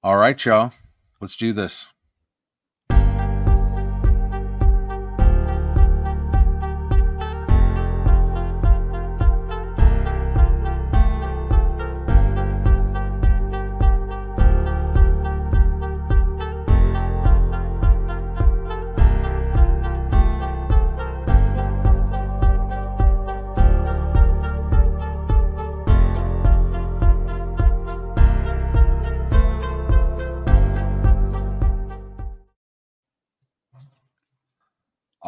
All right, y'all. Let's do this.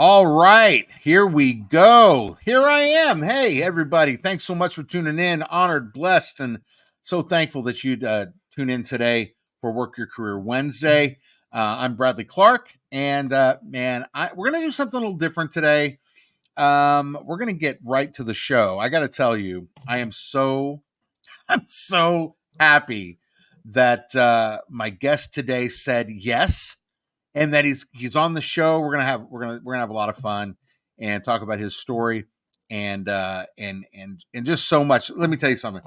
All right, here we go. Here I am. Hey, everybody. Thanks so much for tuning in. Honored, blessed, and so thankful that you'd tune in today for Work Your Career Wednesday. I'm Bradley Clark, and we're going to do something a little different today. We're going to get right to the show. I got to tell you, I'm so happy that my guest today said yes. And that he's on the show. We're gonna have a lot of fun and talk about his story and just so much. Let me tell you something.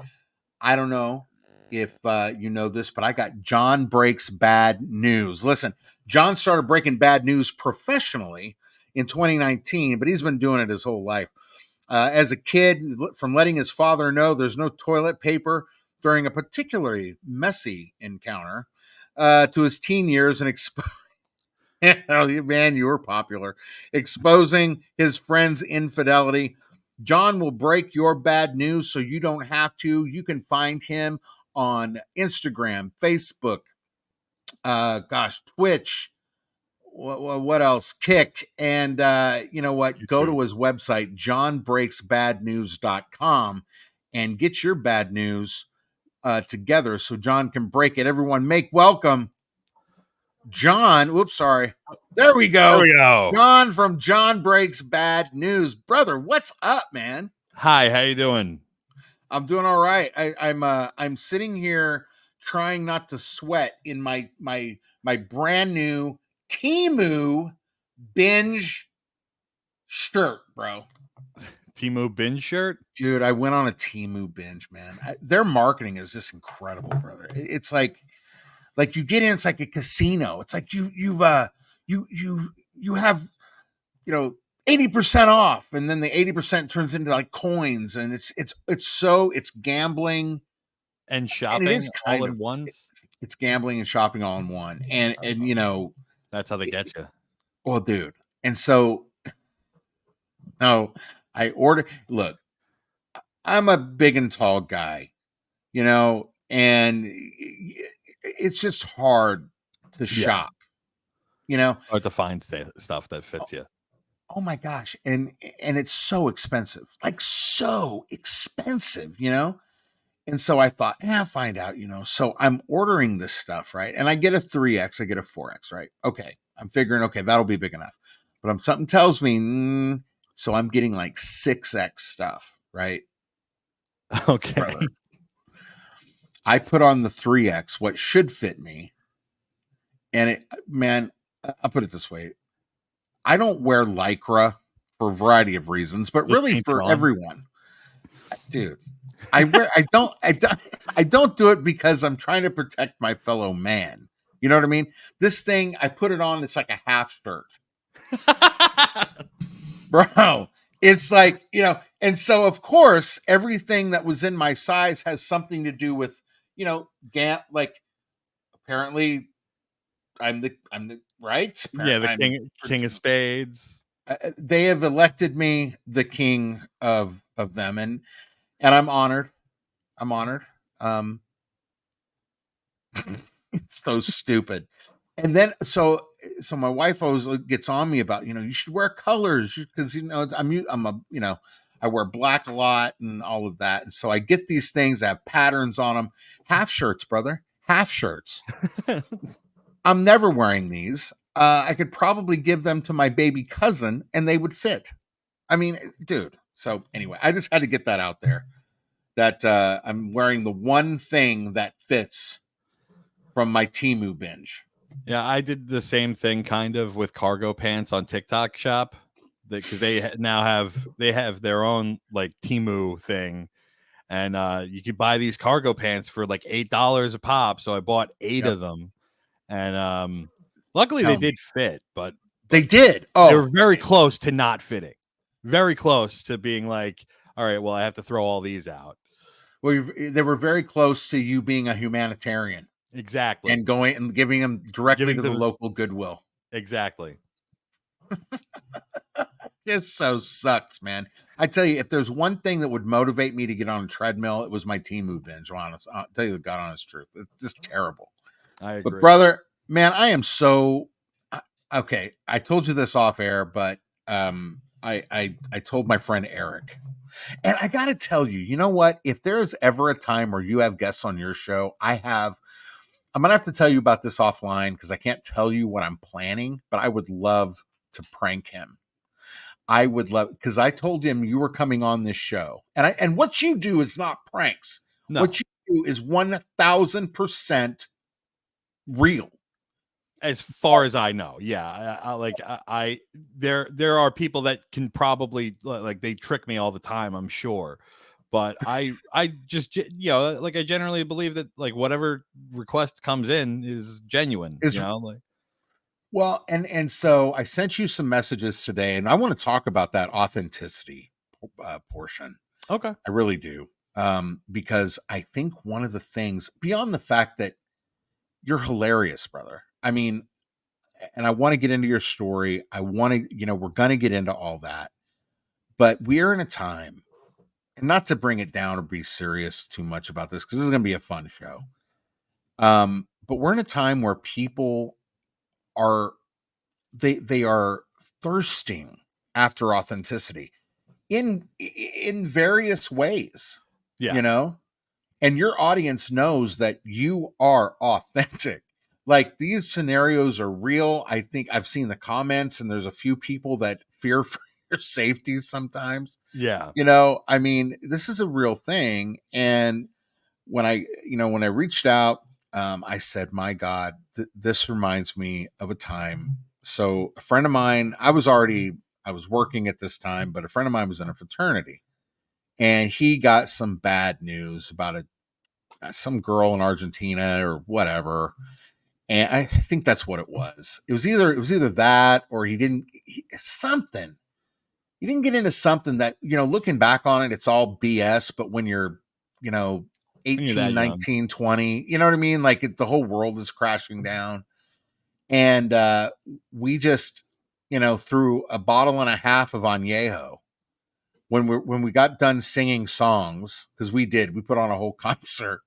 I don't know if you know this, but I got Jon Breaks Bad news. Listen, Jon started breaking bad news professionally in 2019, but he's been doing it his whole life. As a kid, from letting his father know there's no toilet paper during a particularly messy encounter, to his teen years and man, you were popular. Exposing his friend's infidelity. Jon will break your bad news so you don't have to. You can find him on Instagram, Facebook, Twitch. What else? Kick. And you know what? Go to his website, jonbreaksbadnews.com, and get your bad news together so Jon can break it. Everyone, make welcome Jon. Whoops, sorry. There we go. Jon from Jon Breaks Bad News. Brother, what's up, man? Hi, how you doing? I'm doing all right. I'm sitting here trying not to sweat in my brand new Temu binge shirt, bro. Temu binge shirt? Dude, I went on a Temu binge, man. Their marketing is just incredible, brother. It's like you get in, it's like a casino. It's like you have 80% off, and then the 80% turns into like coins, and it's gambling and shopping, and it is all in one. It's gambling and shopping all in one, and you know that's how they get you. Well, dude, and so no, I ordered. Look, I'm a big and tall guy, and it's just hard to shop, or to find stuff that fits you. Oh my gosh. And it's so expensive, and so I thought, I'll find out, so I'm ordering this stuff, right? And I get a 3X, I get a 4X, right? Okay. I'm figuring, okay, that'll be big enough, but something tells me, so I'm getting like 6X stuff, right? Okay. Brother. I put on the 3X, what should fit me. And I'll put it this way. I don't wear Lycra for a variety of reasons, but really for everyone. Dude, I don't do it because I'm trying to protect my fellow man. You know what I mean? This thing, I put it on, it's like a half shirt. Bro, it's like, and so of course, everything that was in my size has something to do with, apparently I'm the right. Apparently the king of spades. They have elected me the king of them, and I'm honored. It's so stupid. And then so my wife always gets on me about, you should wear colors because I wear black a lot and all of that. And so I get these things that have patterns on them. Half shirts, brother. Half shirts. I'm never wearing these. I could probably give them to my baby cousin and they would fit. I mean, dude. So anyway, I just had to get that out there that I'm wearing the one thing that fits from my Temu binge. Yeah, I did the same thing kind of with cargo pants on TikTok shop because they now have their own like Temu thing. and you could buy these cargo pants for like $8 a pop. So I bought 8 of them, and luckily they did fit, but they did. They were very close to not fitting, very close to being like, all right, well, I have to throw all these out. Well, they were very close to you being a humanitarian. Exactly. And going and giving them directly to the local Goodwill. Exactly. This so sucks, man. I tell you, if there's one thing that would motivate me to get on a treadmill, it was my Temu binge. Honest, I'll tell you the God honest truth. It's just terrible. I agree. But brother, man, I am so okay. I told you this off air, but I told my friend Eric, and I got to tell you, you know what? If there's ever a time where you have guests on your show, I'm gonna have to tell you about this offline because I can't tell you what I'm planning, but I would love to prank him. I would love, because I told him you were coming on this show, and what you do is not pranks. No. What you do is 1,000% real. As far as I know, yeah, I there are people that can probably, like, they trick me all the time, I'm sure, but I just, you know, like, I generally believe that, like, whatever request comes in is genuine, you know, like. Well, and so I sent you some messages today, and I want to talk about that authenticity portion. Okay. I really do. Because I think one of the things, beyond the fact that you're hilarious, brother. I mean, and I want to get into your story. I want to, you know, we're going to get into all that. But we're in a time, and not to bring it down or be serious too much about this, because this is going to be a fun show. But we're in a time where people are they are thirsting after authenticity in various ways. Yeah. You know, and your audience knows that you are authentic. Like, these scenarios are real. I think I've seen the comments, and there's a few people that fear for your safety sometimes. Yeah. You know, I mean, this is a real thing. And when I reached out, I said, my God, this reminds me of a time. So a friend of mine, I was working at this time, but a friend of mine was in a fraternity, and he got some bad news about some girl in Argentina or whatever. And I think that's what it was. It was either that, or he didn't get into something that, you know, looking back on it, it's all BS. But when you're, you know, 18, 19, 20, you know what I mean? Like, the whole world is crashing down. And we just, you know, threw a bottle and a half of añejo when we got done singing songs, because we put on a whole concert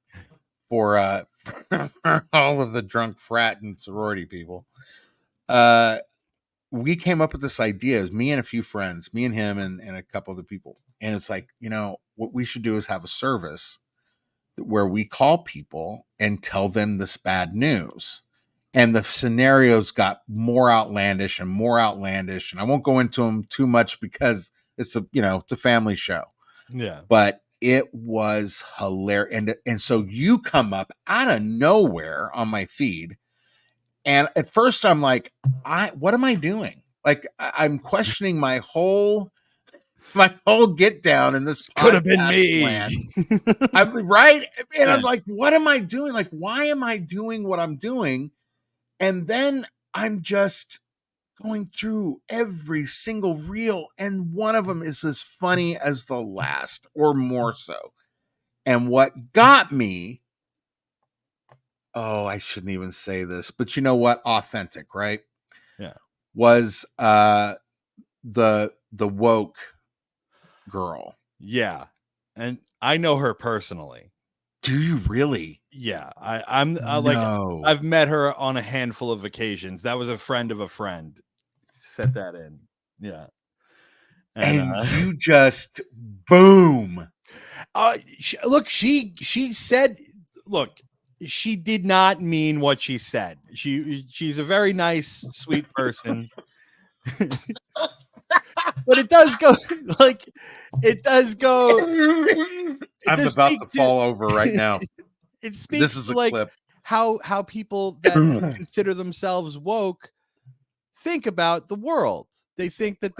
for all of the drunk frat and sorority people. We came up with this idea. It was me and a few friends, me and him and a couple of the people. And it's like, you know, what we should do is have a service where we call people and tell them this bad news. And the scenarios got more outlandish and more outlandish. And I won't go into them too much because it's a family show. Yeah. But it was hilarious. And so you come up out of nowhere on my feed. And at first I'm like, what am I doing? Like, I'm questioning my whole get down in this could have been me. Land. I'm right. And I'm like, what am I doing? Like, why am I doing what I'm doing? And then I'm just going through every single reel, and one of them is as funny as the last, or more so. And what got me, I shouldn't even say this, but you know what? Authentic, right? Yeah. Was the woke girl. Yeah. And I know her personally. Do you really? Yeah. I've met her on a handful of occasions. That was a friend of a friend. Set that in. Yeah. And you just boom. She said, look, she did not mean what she said. She's a very nice, sweet person. But it does go I'm about to fall over right now. It speaks to, like, clip. How people that consider themselves woke think about the world. They think that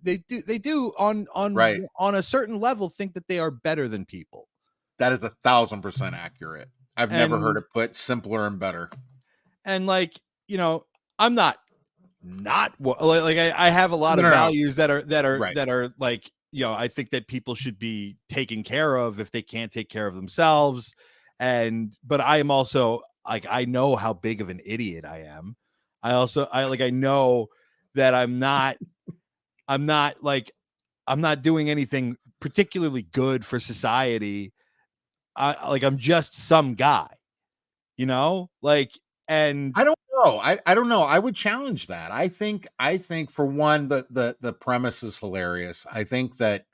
they do on right. on a certain level think that they are better than people. That is 1,000% accurate. I've never heard And it put simpler and better. and like, you know, I'm not like I have a lot of No. values Right. that are like, you know, I think that people should be taken care of if they can't take care of themselves. And but I am also like, I know how big of an idiot I am. I know that I'm not like I'm not doing anything particularly good for society. I'm just some guy, you know? Like, and I don't know. I don't know. I would challenge that. I think for one, the premise is hilarious. I think that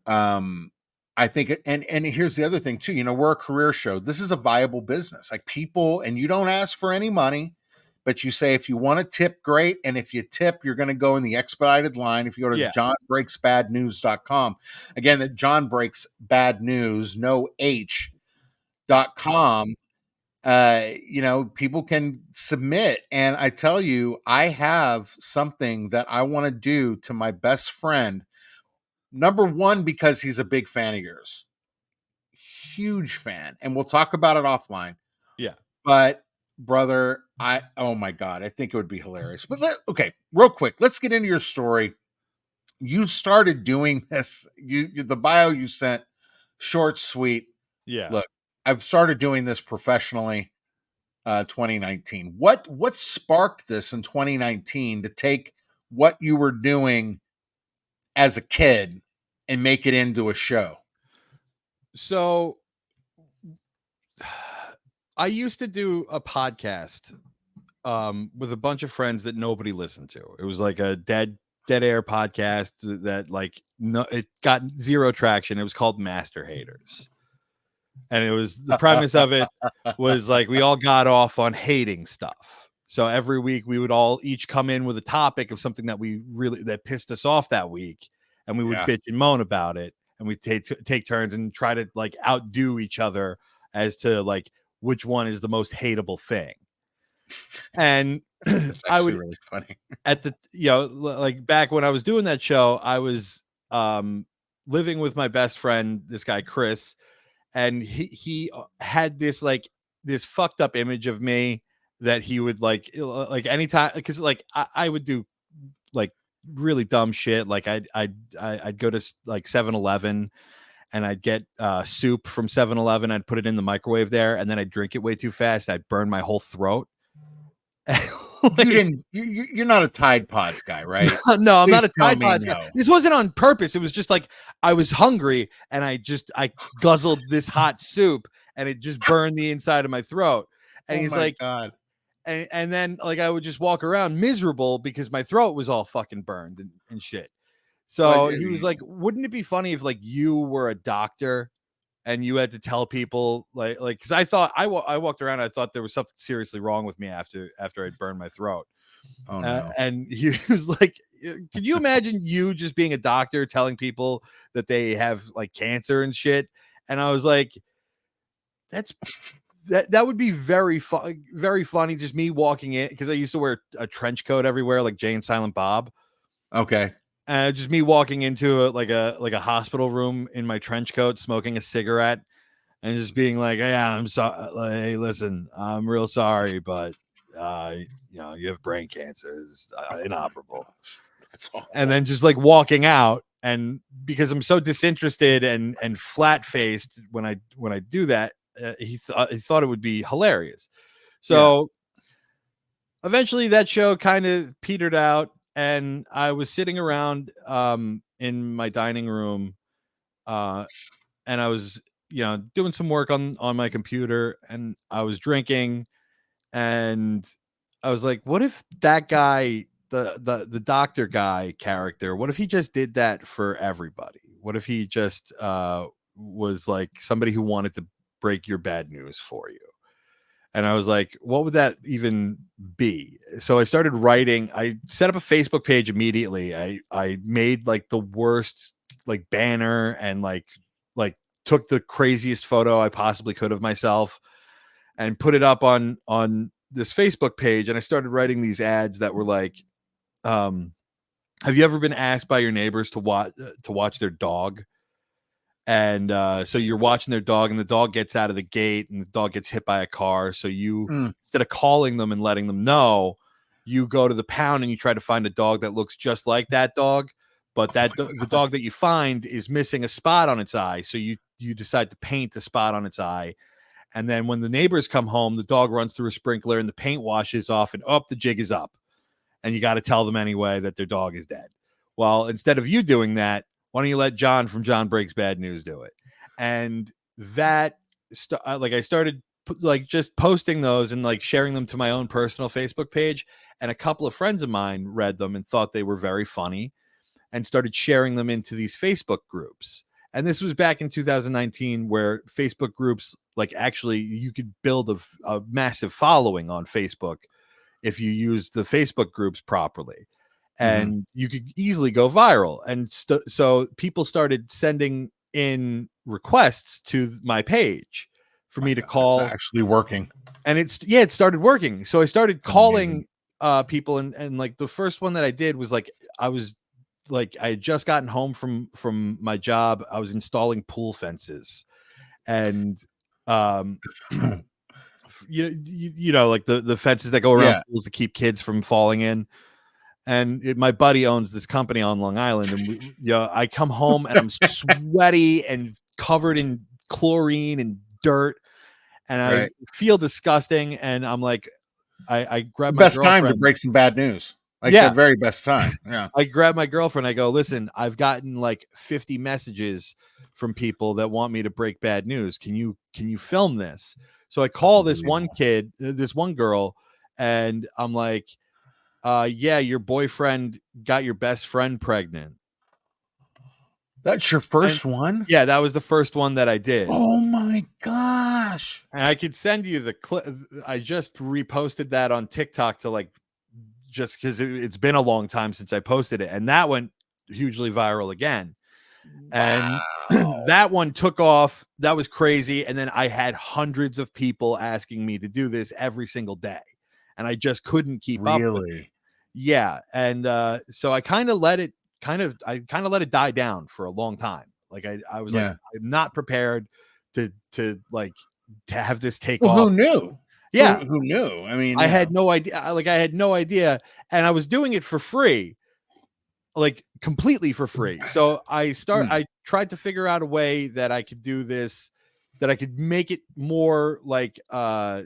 um I think and here's the other thing too. You know, we're a career show. This is a viable business. Like people, and you don't ask for any money, but you say if you want to tip, great. And if you tip, you're going to go in the expedited line. If you go to yeah, JonBreaksBadNews.com, again, that Jon Breaks Bad News, no H.com, you know, people can submit. And I tell you, I have something that I want to do to my best friend. Number one, because he's a big fan of yours, huge fan, and we'll talk about it offline. yeah. But brother, oh my god, I think it would be hilarious. But okay, real quick, let's get into your story. You started doing this. The bio you sent, short, sweet. Yeah. Look, I've started doing this professionally 2019. What sparked this in 2019 to take what you were doing as a kid and make it into a show? So I used to do a podcast with a bunch of friends that nobody listened to. It was like a dead air podcast that like no, it got zero traction. It was called Master Haters. And it was, the premise of it was like we all got off on hating stuff. So every week we would all each come in with a topic of something that that pissed us off that week, and we would Yeah, bitch and moan about it, and we take turns and try to like outdo each other as to like which one is the most hateable thing. And that's I actually would, really funny. at the, you know, like back when I was doing that show, I was living with my best friend, this guy Chris, and he had this like this fucked up image of me that he would like anytime, because like I would do like really dumb shit. Like I'd go to like 7-Eleven and I'd get soup from 7-Eleven. I'd put it in the microwave there, and then I'd drink it way too fast. I'd burn my whole throat. You Like, didn't. You're not a Tide Pods guy, right? no, I'm not Please a tell Tide me Pods guy. no. This wasn't on purpose. It was just like I was hungry and I guzzled this hot soup and it just burned the inside of my throat. And Oh he's my like, god. and then like I would just walk around miserable because my throat was all fucking burned and shit. But So he was like, wouldn't it be funny if like you were a doctor and you had to tell people like because I thought I walked around, I thought there was something seriously wrong with me after I'd burned my throat. oh no. And he was like, could you imagine you just being a doctor telling people that they have like cancer and shit? And I was like, that's that would be very fun, very funny. Just me walking in, because I used to wear a trench coat everywhere, like Jay and Silent Bob. Okay. Just me walking into a hospital room in my trench coat, smoking a cigarette, and just being like, "Yeah, I'm sorry. Like, hey, listen, I'm real sorry, but you know, you have brain cancer. It's inoperable." That's And awful. then just like walking out, and because I'm so disinterested and flat faced when I do that, he thought it would be hilarious. Yeah. So eventually that show kind of petered out, and I was sitting around in my dining room, uh and I was, you know, doing some work on my computer, and I was drinking, and I was like, what if that guy, the doctor guy character, what if he just did that for everybody? What if he just was like somebody who wanted to break your bad news for you? And I was like, what would that even be? So I started writing. I set up a Facebook page immediately. I made like the worst like banner, and like took the craziest photo I possibly could of myself and put it up on this Facebook page. And I started writing these ads that were like, have you ever been asked by your neighbors to watch their dog? And so you're watching their dog, and the dog gets out of the gate, and the dog gets hit by a car. So you, instead of calling them and letting them know, you go to the pound and you try to find a dog that looks just like that dog, but the dog that you find is missing a spot on its eye. So you decide to paint the spot on its eye. And then when the neighbors come home, the dog runs through a sprinkler and the paint washes off, and the jig is up. And you got to tell them anyway that their dog is dead. Well, instead of you doing that, why don't you let Jon from Jon Breaks Bad News do it? And that, I started like just posting those and like sharing them to my own personal Facebook page. And a couple of friends of mine read them and thought they were very funny and started sharing them into these Facebook groups. And this was back in 2019, where Facebook groups, like, actually you could build a massive following on Facebook if you use the Facebook groups properly, and you could easily go viral. And so people started sending in requests to my page for me to call. It's actually working. And it started working. So I started calling people, and like the first one that I did was like, I had just gotten home from my job. I was installing pool fences, and you know, like the fences that go around pools to keep kids from falling in. And my buddy owns this company on Long Island, and I come home and I'm sweaty and covered in chlorine and dirt, and I feel disgusting. And I'm like, I grab my girlfriend. Best time to break some bad news. The very best time. Yeah. I grab my girlfriend. I go, listen, I've gotten like 50 messages from people that want me to break bad news. Can you film this? So I call this one girl, and I'm like, yeah, your boyfriend got your best friend pregnant. That's your first one? Yeah, that was the first one that I did. Oh my gosh. And I could send you the clip. I just reposted that on TikTok to like, just because it's been a long time since I posted it. And that went hugely viral again. And that one took off. That was crazy. And then I had hundreds of people asking me to do this every single day, and I just couldn't keep up with it. Yeah. And so I kind of let it die down for a long time. Like I was like, I'm not prepared to have this take off. Who knew? Yeah. Who knew? I mean, I had no idea. Like, I had no idea. And I was doing it for free, like completely for free. So I tried to figure out a way that I could do this, that I could make it more like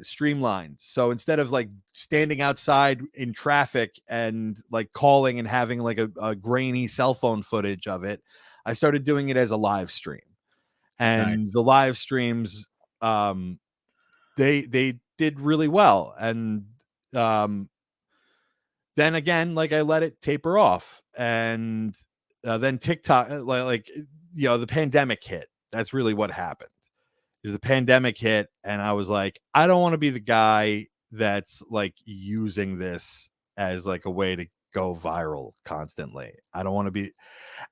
streamlined. So instead of like standing outside in traffic and like calling and having like a grainy cell phone footage of it, I started doing it as a live stream. And the live streams, they did really well. And then again, like, I let it taper off. And then TikTok, the pandemic hit. That's really what happened. Is the pandemic hit, and I was like, I don't want to be the guy that's like using this as like a way to go viral constantly. I don't want to be.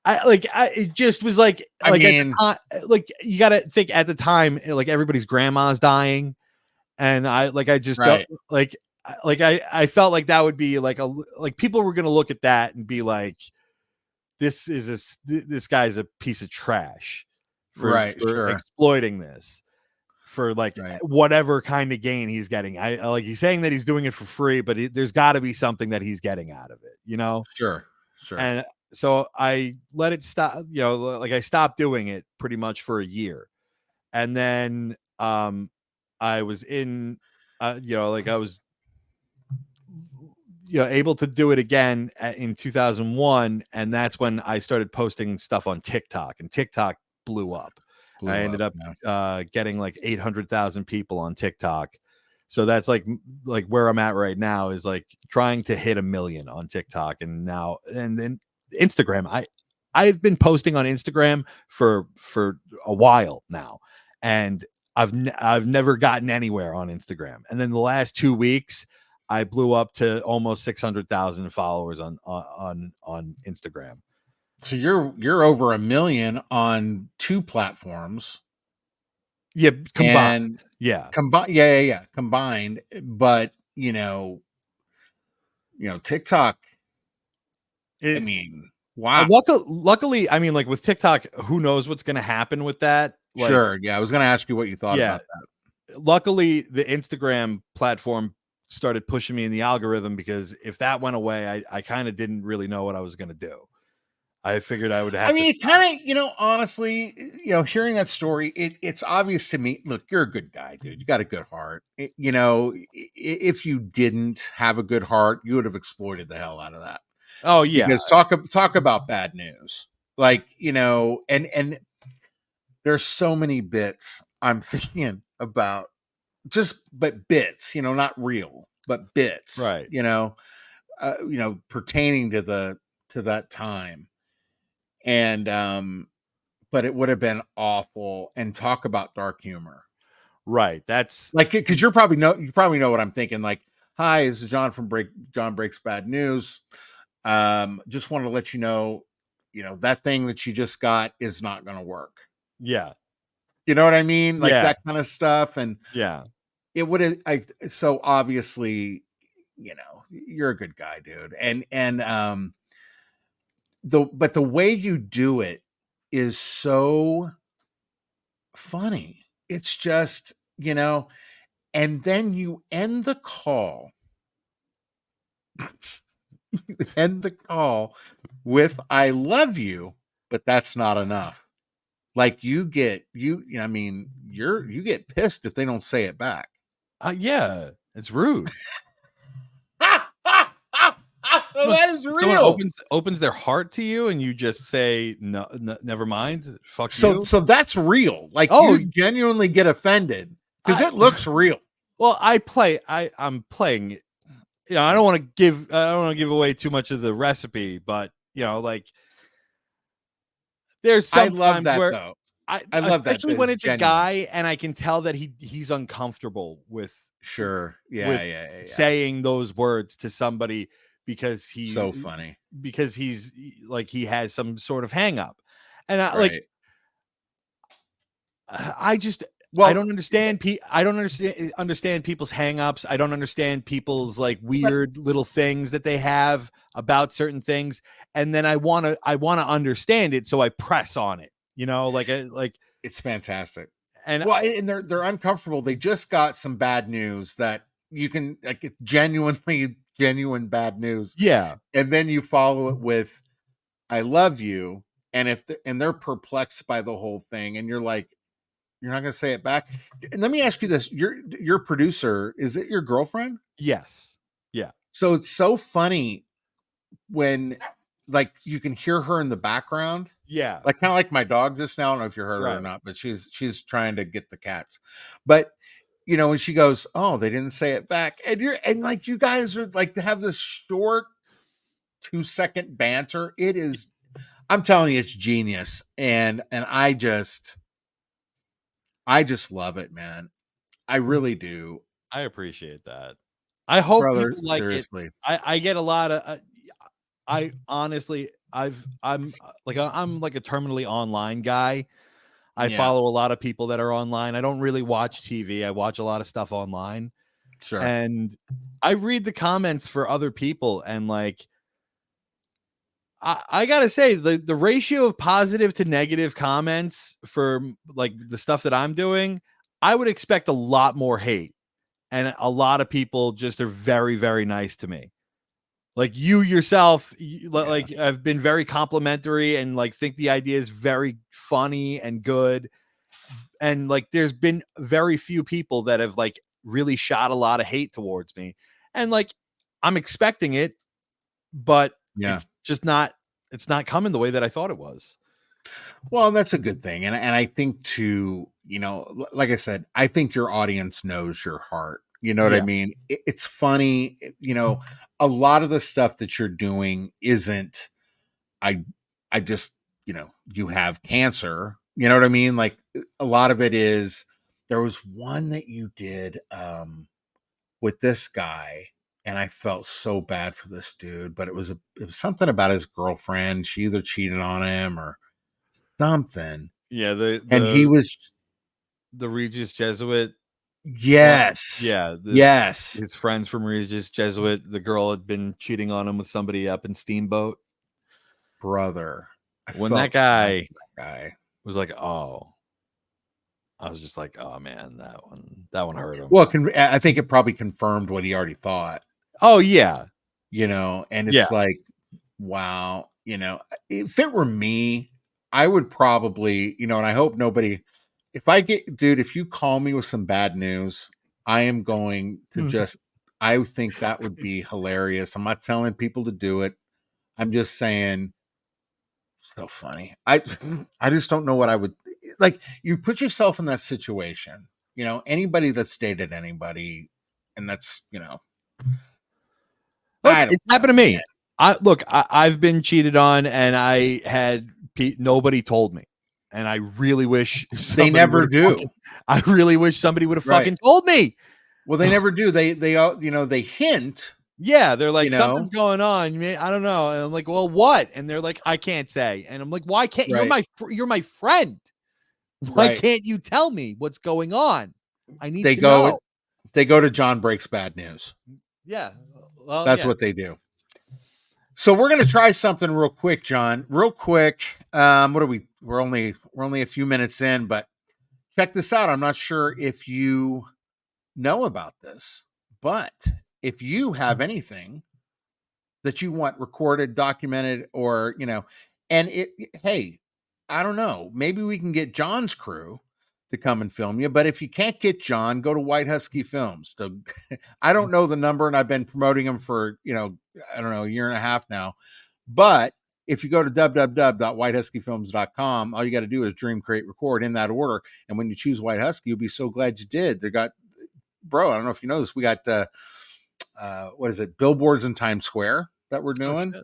It just was like, you got to think at the time, like everybody's grandma's dying, and I felt like that would be like people were gonna look at that and be like, this guy's a piece of trash for exploiting this for whatever kind of gain he's getting. He's saying that he's doing it for free, but there's got to be something that he's getting out of it, Sure. And so I let it stop. I stopped doing it pretty much for a year, and then I was in, I was able to do it again in 2001, and that's when I started posting stuff on TikTok, and TikTok blew up. I ended up getting like 800,000 people on TikTok. So that's like where I'm at right now, is like trying to hit 1 million on TikTok. And then Instagram, I've been posting on Instagram for a while now, and I've never gotten anywhere on Instagram. And then the last 2 weeks, I blew up to almost 600,000 followers on Instagram. So you're over 1 million on 2 platforms. Yeah, combined. Combined. But TikTok. I mean, Wow. Luckily, I mean, like with TikTok, who knows what's going to happen with that? Like, Sure. Yeah, I was going to ask you what you thought yeah, about that. luckily the Instagram platform started pushing me in the algorithm, because if that went away, I kind of didn't really know what I was going to do. I figured I would I have to mean, it stop. kind of, honestly, hearing that story, it's obvious to me. Look, you're a good guy, dude. You got a good heart. If you didn't have a good heart, you would have exploited the hell out of that. Oh yeah, Because talk about bad news, like and there's so many bits I'm thinking about, but bits, not real, but bits, right. pertaining to that time, and but it would have been awful. And talk about dark humor, Right. That's like, because you probably know what I'm thinking. Like, hi, this is Jon Breaks Bad News. Just want to let you know, that thing that you just got is not going to work. yeah. You know what I mean? Like Yeah. that kind of stuff. And Yeah. it would have, so obviously, you're a good guy, dude. And but the way you do it is so funny. It's just, and then you end the call, end the call with "I love you," but that's not enough. Like, I mean, you get pissed if they don't say it back. Yeah. It's rude. So that is Someone real. opens their heart to you, and you just say no, never mind. Fuck So you. so that's real. Like, Oh, you genuinely get offended because I it looks real. well, I'm playing it. I don't want to give away too much of the recipe, but like there's I love sometimes that where though. I love that. especially when It's it's a genuine. guy and I can tell that he's uncomfortable Sure. with Yeah, yeah, yeah, yeah. saying those words to somebody, because So funny. he's like he has some sort of hang up. And Right. I just I Well, don't understand I don't understand people's hangups. I don't understand people's like but weird little things that they have about certain things, and then I want to understand it, so I press on it. it's fantastic. And Well, and they're uncomfortable. They just got some bad news that you can, like, it's genuine bad news, yeah, and then you follow it with "I love you," and and they're perplexed by the whole thing, and you're like, you're not going to say it back. And let me ask you this: your producer, is it your girlfriend? yes, yeah, So it's so funny when, like, you can hear her in the background, yeah, like, kind of like my dog just now. I don't know if you heard her or right, not, but she's trying to get the cats. But and she goes, "Oh, they didn't say it back," and like, you guys are like to have this short 2-second banter. It is, I'm telling you, it's genius, and I just love it, man. I really do, I appreciate that. I hope brother. people like it. Seriously, I get a lot of I honestly I'm like a terminally online guy. I yeah, follow a lot of people that are online. I don't really watch TV. I watch a lot of stuff online, sure, and I read the comments for other people, and like I gotta say, the ratio of positive to negative comments for like the stuff that I'm doing, I would expect a lot more hate, and a lot of people just are very, very nice to me. Like you yourself, yeah, have been very complimentary, and like think the idea is very funny and good. And like there's been very few people that have like really shot a lot of hate towards me, and like I'm expecting it, but yeah. it's not coming the way that I thought it was. Well, that's a good thing, and I think too, like I said, I think your audience knows your heart. You know what I Yeah, mean? It's funny, a lot of the stuff that you're doing isn't. I I just, you have cancer. You know what I mean? Like, a lot of it is. There was one that you did with this guy, and I felt so bad for this dude, but it was something about his girlfriend. She either cheated on him or something, yeah. and he was. The Regis Jesuit one, Yes, yeah. yes, His friends from Regis Jesuit, the girl had been cheating on him with somebody up in Steamboat. brother. When that guy guy was like, "Oh," I was just like, "Oh man, that one hurt him." Well, I think it probably confirmed what he already thought. Oh yeah, And yeah. it's like, wow, if it were me, I would probably, and I hope nobody, if you call me with some bad news, I am going to I think that would be hilarious. I'm not telling people to do it. I'm just saying, so funny. I just don't know what I would like. You put yourself in that situation, anybody that's dated anybody, and that's, Look, I don't it's happened to know, me. man. I've been cheated on, and I had nobody told me, and I really wish They somebody would never have do. fucking. I really wish somebody would have Right. fucking told me. Well, they never do. They all, they hint, Yeah, they're you like, know, something's going on. I don't know. And I'm like, well, what? And they're like, I can't say. And I'm like, why can't right, you're my friend? Why right. can't you tell me what's going on? I need They to go, know. they go to Jon Breaks Bad News. Yeah. Well, That's yeah. what they do. So we're gonna try something real quick, John. Real quick. What are we? We're only a few minutes in, but check this out. I'm not sure if you know about this, but if you have anything that you want recorded, documented, or and hey, I don't know, maybe we can get John's crew to come and film you. But if you can't get John, go to White Husky Films. I don't know the number, and I've been promoting them for I don't know, a year and a half now. But if you go to www.whitehuskyfilms.com, all you got to do is dream, create, record in that order. And when you choose White Husky, you'll be so glad you did. They got, bro, I don't know if you know this, we got what is it, billboards in Times Square that we're Oh doing. shit.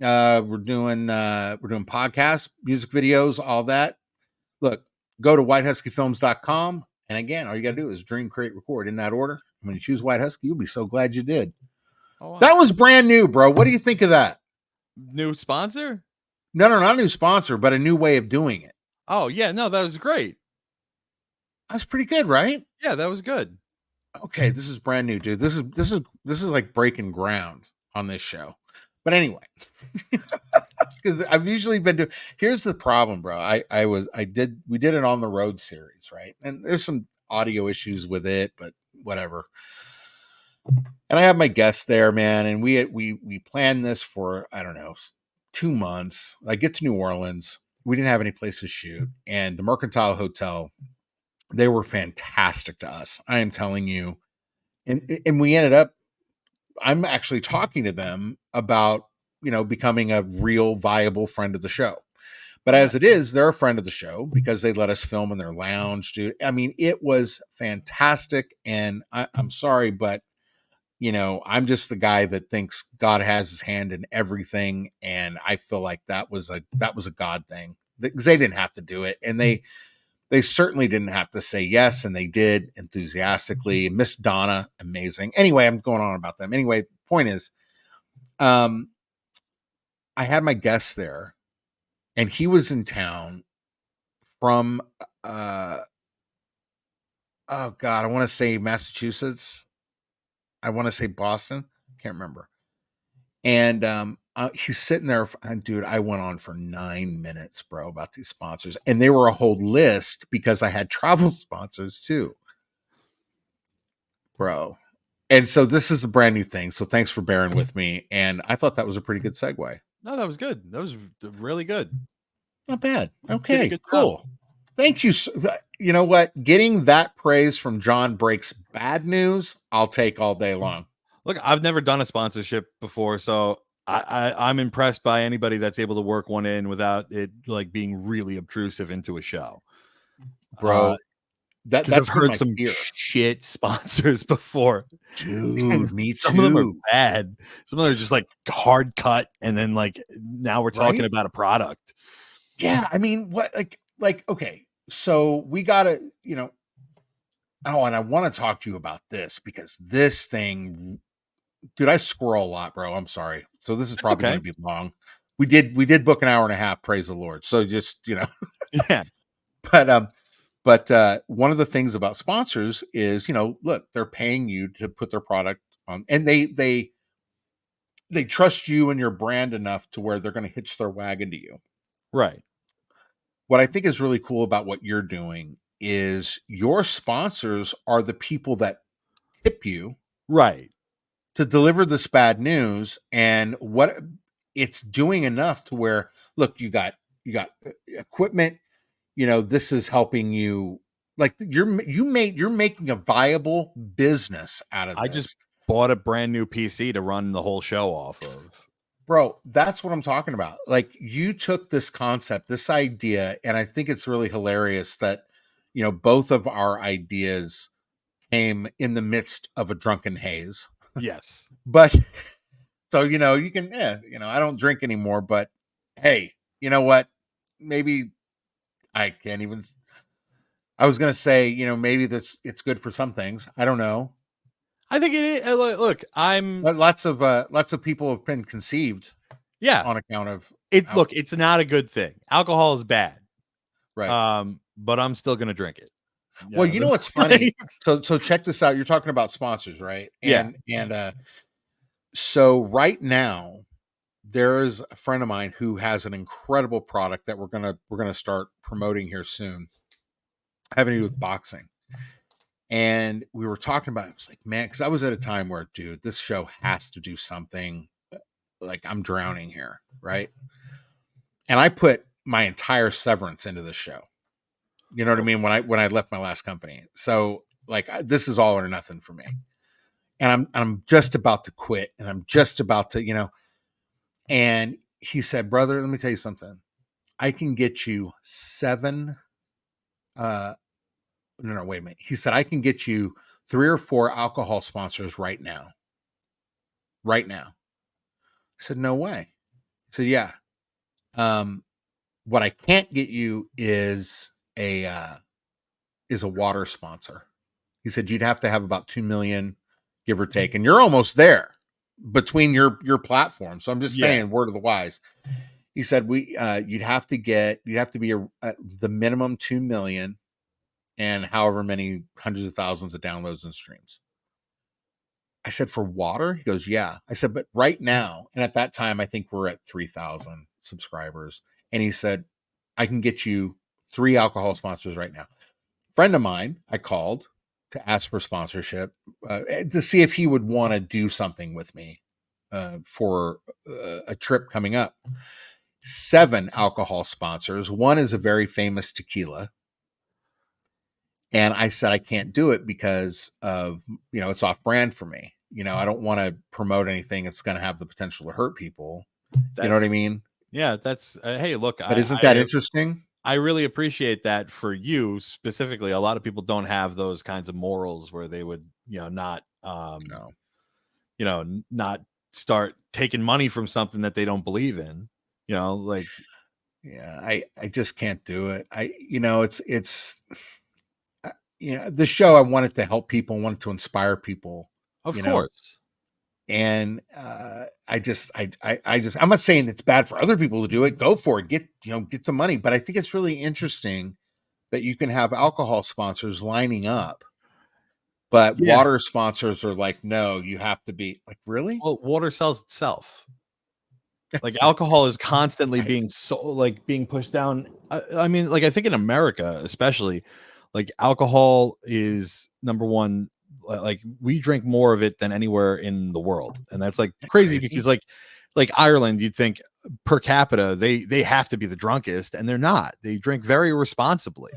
We're doing podcasts, music videos, all that. Look, go to whitehuskyfilms.com. And again, all you got to do is dream, create, record in that order. And when you choose White Husky, you'll be so glad you did. Oh wow. That was brand new, bro. What do you think of that? New sponsor? No, not a new sponsor, but a new way of doing it. Oh yeah, no, that was great. That's pretty good, right? Yeah, that was good. Okay, this is brand new, dude. This is like breaking ground on this show. But anyway, because I've usually been doing. Here's the problem, bro. We did it on the road series, right? And there's some audio issues with it, but whatever. And I have my guests there, man, and we planned this for, I don't know, 2 months. I get to New Orleans. We didn't have any place to shoot, and the Mercantile Hotel, they were fantastic to us. I am telling you. And we ended up, I'm actually talking to them about, becoming a real viable friend of the show. But as it is, they're a friend of the show because they let us film in their lounge, dude. I mean, it was fantastic. And I'm sorry, but I'm just the guy that thinks God has his hand in everything. And I feel like that was a God thing, because they didn't have to do it. And they certainly didn't have to say yes, and they did enthusiastically. Miss Donna, amazing. Anyway, I'm going on about them. Anyway, point is, I had my guest there, and he was in town from, oh God, I want to say Massachusetts. I want to say Boston. Can't remember. And he's sitting there, and dude, I went on for 9 minutes, bro, about these sponsors, and they were a whole list because I had travel sponsors too, bro. And so this is a brand new thing. So thanks for bearing with me. And I thought that was a pretty good segue. No, that was good. That was really good. Not bad. Did a Okay, good cool. job. Thank you. You know what? Getting that praise from Jon Breaks Bad News, I'll take all day long. Look, I've never done a sponsorship before, so I'm impressed by anybody that's able to work one in without it like being really obtrusive into a show, Bro. Because That's I've been heard my some fear. shit sponsors before. Dude, me Some of them are too. bad. Some of them are just like hard cut, and then like now we're talking about a product. Yeah, I mean, what like okay, so we gotta, oh, and I want to talk to you about this because this thing, dude, I squirrel a lot, bro. I'm sorry. So this is It's probably okay. going to be long. We did book an hour and a half, praise the Lord. So just, Yeah. But one of the things about sponsors is, look, they're paying you to put their product on, and they they trust you and your brand enough to where they're going to hitch their wagon to you. Right. What I think is really cool about what you're doing is your sponsors are the people that tip you Right. to deliver this bad news, and what it's doing enough to where, look, you got equipment, this is helping you, like you're making a viable business out of I just this. bought a brand new PC to run the whole show off of. Bro, that's what I'm talking about. Like, you took this concept, this idea, and I think it's really hilarious that both of our ideas came in the midst of a drunken haze. Yes. But so you can, I don't drink anymore, but hey, you know what? Maybe I can't even. I was gonna say, maybe it's good for some things. I don't know. I think it is. Look, But lots of people have been conceived yeah. on account of Look, it's not a good thing. Alcohol is bad. right. But I'm still gonna drink it. Well, Yeah. what's funny? So check this out. You're talking about sponsors, right? Yeah. And so right now there's a friend of mine who has an incredible product that we're gonna start promoting here soon, having to do with boxing. And we were talking about it. I was like, man, because I was at a time where, dude, this show has to do something. Like, I'm drowning here, right? And I put my entire severance into the show. You know what I mean? When I left my last company. So like, this is all or nothing for me. And I'm just about to quit, and I'm just about to. And he said, brother, let me tell you something. I can get you 7 no, wait a minute. He said, I can get you 3 or 4 alcohol sponsors right now. Right now. I said, no way. He said, yeah. What I can't get you is a water sponsor. He said you'd have to have about 2 million, give or take, and you're almost there between your platform. So I'm just saying, word of the wise. He said you'd have to be the minimum 2 million and however many hundreds of thousands of downloads and streams. I said, for water? He goes, yeah. I said, but right now, and at that time, I think we're at 3,000 subscribers. And he said, I can get you 3 alcohol sponsors right now. Friend of mine, I called to ask for sponsorship, to see if he would want to do something with me for a trip coming up. 7 alcohol sponsors. One is a very famous tequila. And I said, I can't do it because of, it's off brand for me. I don't want to promote anything that's going to have the potential to hurt people. You know what I mean? Yeah, that's hey, look, But isn't that interesting? I really appreciate that for you specifically. A lot of people don't have those kinds of morals where they would, not, No. Not start taking money from something that they don't believe in. Like, yeah, I just can't do it. It's the show, I wanted to help people, wanted to inspire people, of course. And I'm not saying it's bad for other people to do it. Go for it. Get the money. But I think it's really interesting that you can have alcohol sponsors lining up, but water sponsors are like, no, you have to be like, really? Well, water sells itself. Like, alcohol is constantly being being pushed down. I mean, like, I think in America, especially, like, alcohol is number one. Like, we drink more of it than anywhere in the world, and that's like crazy because like Ireland, you'd think per capita they have to be the drunkest, and they're not. They drink very responsibly.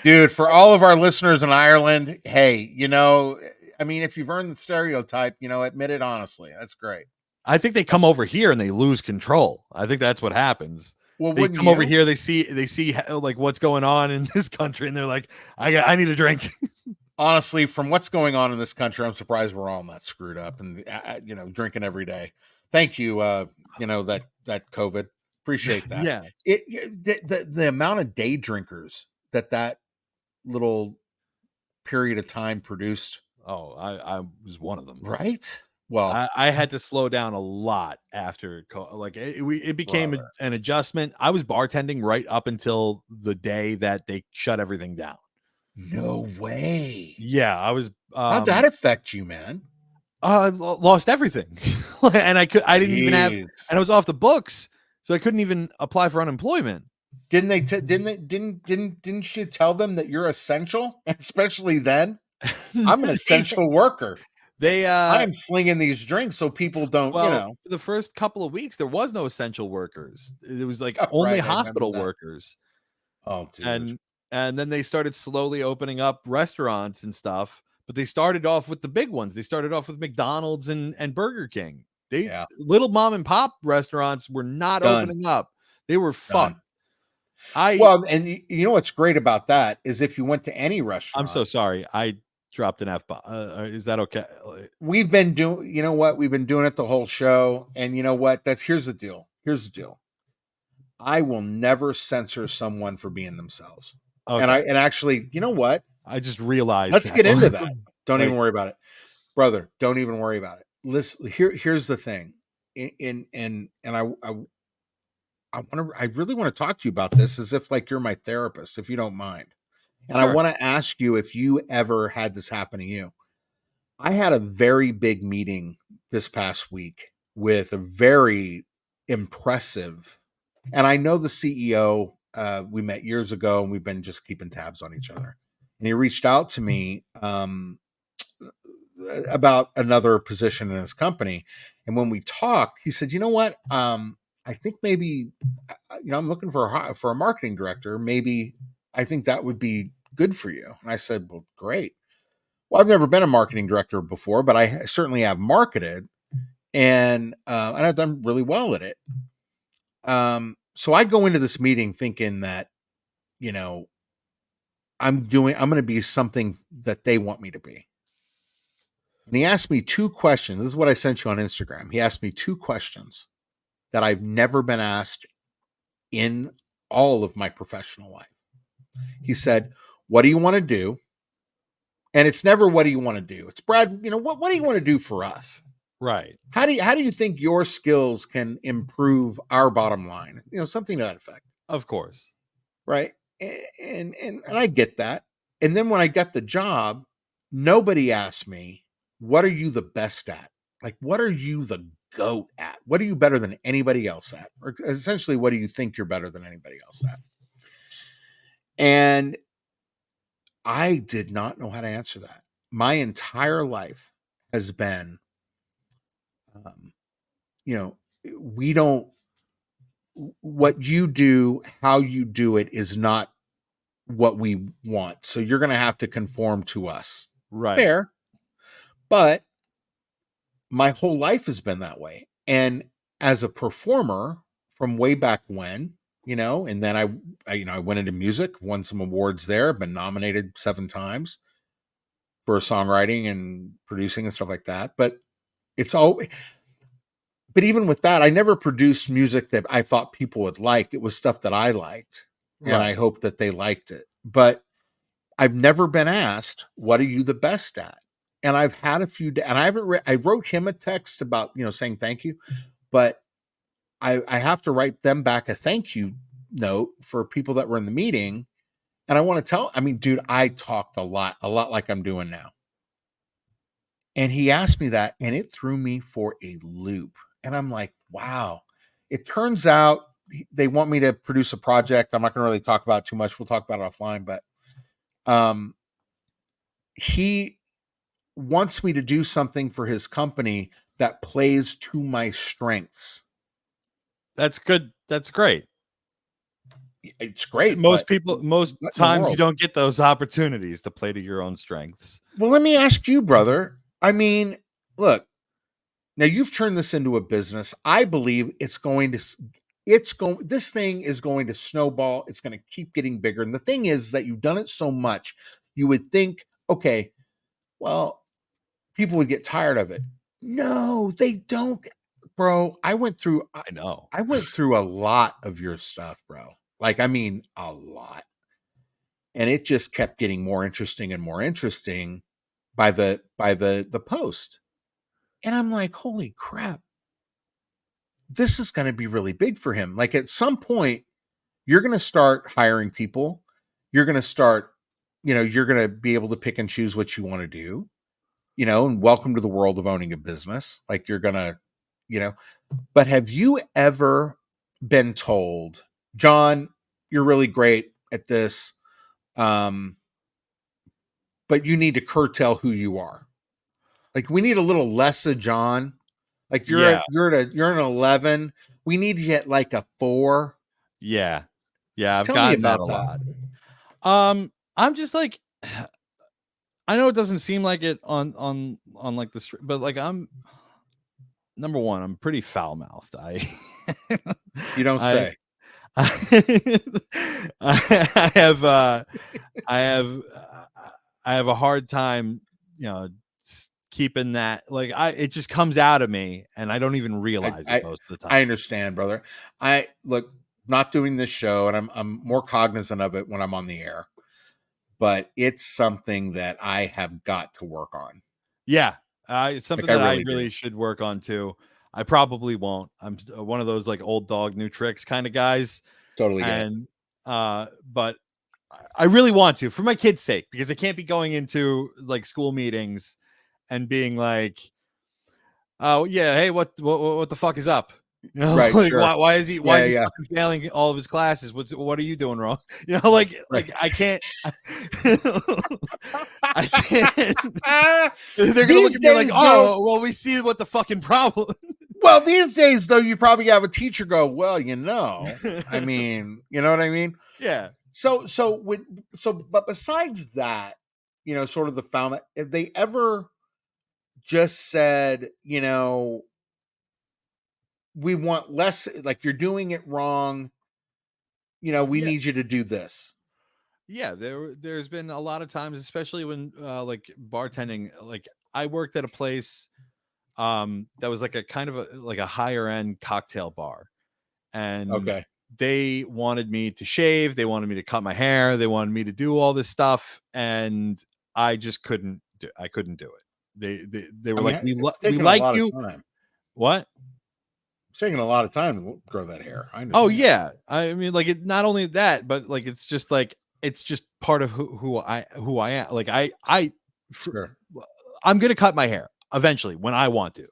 Dude, for all of our listeners in Ireland, hey, I mean, if you've earned the stereotype, admit it honestly. That's great. I think they come over here and they lose control. I think that's what happens. Well, they come over here, they see like what's going on in this country, and they're like, I need a drink. Honestly, from what's going on in this country, I'm surprised we're all not screwed up and drinking every day. Thank you, that COVID. Appreciate that. Yeah. The amount of day drinkers that little period of time produced. Oh, I was one of them. Right. Well, I had to slow down a lot after, like, it became an adjustment. I was bartending right up until the day that they shut everything down. No way. Yeah, I was. How'd that affect you, man? Lost everything. And I didn't even have, Jeez. and I was off the books, so I couldn't even apply for unemployment. Didn't she tell them that you're essential? Especially then, I'm an they, essential worker. they I'm slinging these drinks so people don't, well, for the first couple of weeks there was no essential workers. It was like only right. I remember hospital that. workers. Oh, dude. And then they started slowly opening up restaurants and stuff, but they started off with the big ones. They started off with McDonald's and Burger King. They Yeah. little mom and pop restaurants were not Done. opening up. They were Done. fucked. I Well, and you know what's great about that is if you went to any I'm so restaurant, sorry. I dropped an F bomb. Is that okay? we've been doing, you know what? We've been doing it the whole show. And you know what? Here's the deal. Here's the deal. I will never censor someone for being themselves. Okay. And actually, you know what? I just realized Let's get into that. Don't even like, worry about it. Brother, don't even worry about it. Listen, here's the thing. And I really want to talk to you about this as if like you're my therapist, if you don't mind. And I sure. want to ask you if you ever had this happen to you. I had a very big meeting this past week with a very impressive, and I know the CEO. We met years ago, and we've been just keeping tabs on each other. And he reached out to me about another position in his company, and when we talked, he said, "You know what? I think maybe, I'm looking for a marketing director. Maybe I think that would be good for you." And I said, "Well, great." Well, I've never been a marketing director before, but I certainly have marketed, and I've done really well at it. So I go into this meeting thinking that you know I'm going to be something that they want me to be. And he asked me two questions. This is what I sent you on Instagram. He asked me two questions that I've never been asked in all of my professional life. He said, "What do you want to do?" And it's never "What do you want to do?" It's "Brad, what do you want to do for us? Right. How do you think your skills can improve our bottom line?" Something to that effect, Of course. right? And I get that. And then when I got the job, nobody asked me, "What are you the best at? Like, what are you the goat at? What are you better than anybody else at?" Or essentially, what do you think you're better than anybody else at? And I did not know how to answer that. My entire life has been, um, you know, we don't what you do, how you do it is not what we want. So you're going to have to conform to us. Right. Fair. But my whole life has been that way. And as a performer from way back when, and then I went into music, won some awards there, been nominated 7 times for songwriting and producing and stuff like that. But even with that, I never produced music that I thought people would like. It was stuff that I liked, and I Right. hoped that they liked it. But I've never been asked, "What are you the best at?" And I've had a few, and I haven't. I wrote him a text about saying thank you, but I have to write them back a thank you note for people that were in the meeting, and I want to tell. I mean, dude, I talked a lot like I'm doing now. And he asked me that, and it threw me for a loop. And I'm like, wow. It turns out they want me to produce a project. I'm not going to really talk about it too much. We'll talk about it offline. But um, he wants me to do something for his company that plays to my strengths. That's good. That's great. It's great, Most but people, most what in the times you world? don't get those opportunities to play to your own strengths. Well, let me ask you, brother. I mean, look, now you've turned this into a business. I believe this thing is going to snowball. It's going to keep getting bigger. And the thing is that you've done it so much, you would think, okay, well, people would get tired of it. No, they don't, bro. I know. I went through a lot of your stuff, bro. Like, I mean, a lot. And it just kept getting more interesting and more interesting by the post. And I'm like, holy crap, this is going to be really big for him. Like at some point, you're going to start hiring people. You're going to start, you're going to be able to pick and choose what you want to do. and welcome to the world of owning a business. Like you're gonna, but have you ever been told, Jon, you're really great at this, but you need to curtail who you are? Like we need a little less of Jon. Like Yeah. you're an 11. We need to get like a 4. Yeah. Yeah. I've Tell me gotten that about a that. lot. I'm just like, I know it doesn't seem like it on like the street, but like number one, I'm pretty foul mouthed. You don't I, say. I have, I have, I have a hard time, keeping that. Like it just comes out of me, and I don't even I, realize it I most of the I time. understand, brother. I look, not doing this show, and I'm more cognizant of it when I'm on the air, but it's something that I have got to work on. Yeah, it's Like something I that I really really do. should work on too. I probably won't. I'm one of those like old dog, new tricks kind of guys, Totally get it. and but I really want to for my kids' sake because I can't be going into like school meetings and being like, "Oh yeah, hey, what the fuck is up?" Right, Like sure. why is he Yeah, yeah. fucking failing all of his classes? What are you doing wrong? Like Right. I can't. I can't. They're gonna look These at me like, days, though, "Oh, well, we see what the fucking problem." well, these days, though, you probably have a teacher go, well, I mean, you know what I mean? Yeah, But besides that, sort of the found, if they ever just said, we want less, like you're doing it wrong, we yeah, need you to do this. yeah. There's been a lot of times, especially when like bartending. Like I worked at a place that was like a kind of a higher end cocktail bar, and Okay. they wanted me to shave, they wanted me to cut my hair, they wanted me to do all this stuff, and I just couldn't do it. They I were mean, like, it's we taking a like lot of you. time. What? It's taking a lot of time to grow that hair. I Oh understand. yeah, I mean, like it. Not only that, but like it's just part of who I am. Like for, Sure. I'm gonna cut my hair eventually when I want to.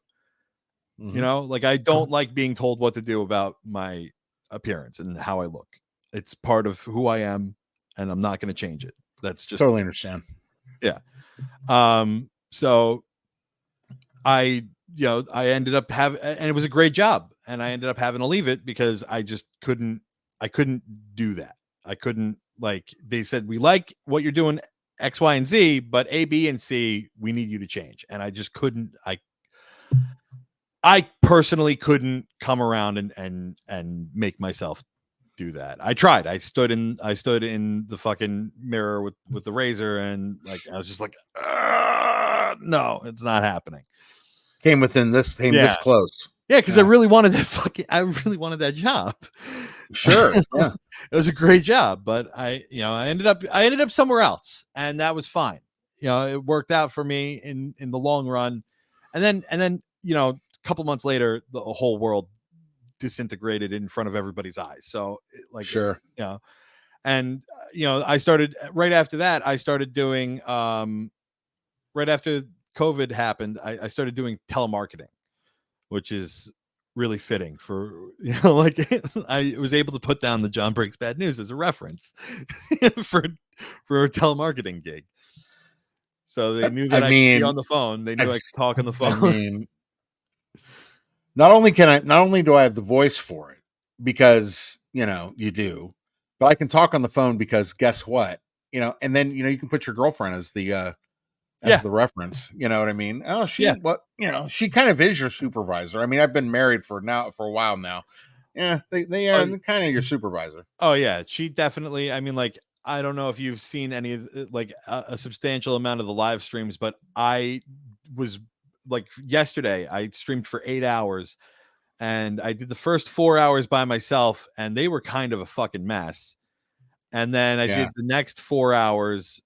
Hmm. Like I don't like being told what to do about my appearance and how I look. It's part of who I am, and I'm not going to change it. That's just Totally understand. yeah. So I ended up having, and it was a great job, and I ended up having to leave it because I just couldn't. I couldn't do that. I couldn't like they said we like what you're doing X, Y, and Z, but A, B, and C we need you to change, and I just couldn't. I personally couldn't come around and make myself do that. I tried. I stood in the fucking mirror with the razor, and like I was just like, no, it's not happening. Came this Yeah. close. Yeah, because Yeah. I really wanted that job. Sure. Yeah. It was a great job, but I ended up somewhere else, and that was fine. It worked out for me in the long run. And then a couple months later, the whole world disintegrated in front of everybody's eyes. So Sure. and I started right after that. I started doing right after COVID happened. I started doing telemarketing, which is really fitting for like I was able to put down the Jon Breaks Bad News as a reference for for a telemarketing gig. So they knew I that I could be on mean, the phone. They knew I've, I could talk on the I phone. mean, not only do I have the voice for it because, you do, but I can talk on the phone because guess what? And then, you can put your girlfriend as Yeah, the reference. You know what I mean? Oh, yeah, she kind of is your supervisor. I mean, I've been married for a while now. Yeah, they are oh, kind of your supervisor. oh yeah. She definitely. I mean, like I don't know if you've seen any of like a substantial amount of the live streams, but I was like yesterday. I streamed for 8 hours, and I did the first 4 hours by myself, and they were kind of a fucking mess. And then I Yeah, did the next 4 hours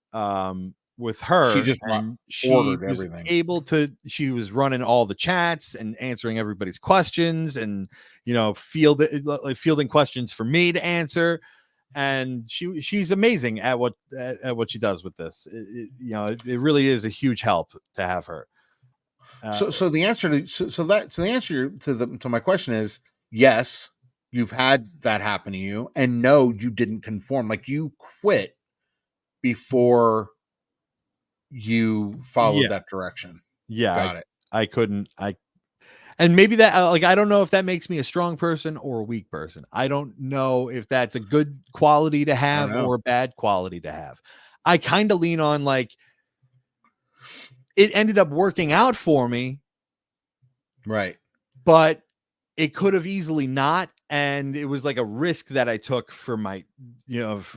with she her, just and she ordered was everything. able to. She was running all the chats and answering everybody's questions, and fielding questions for me to answer. And she's amazing at what she does with this. It really is a huge help to have her. Uh, So the answer to the answer to my question is yes, you've had that happen to you, and no, you didn't conform. Like you quit before you followed yeah, that direction. yeah, Got it. I couldn't, and maybe that, like, I don't know if that makes me a strong person or a weak person. I don't know if that's a good quality to I don't have know. or a bad quality to have. I kind of lean on, like, it ended up working out for me, Right. but it could have easily not. And it was like a risk that I took for my,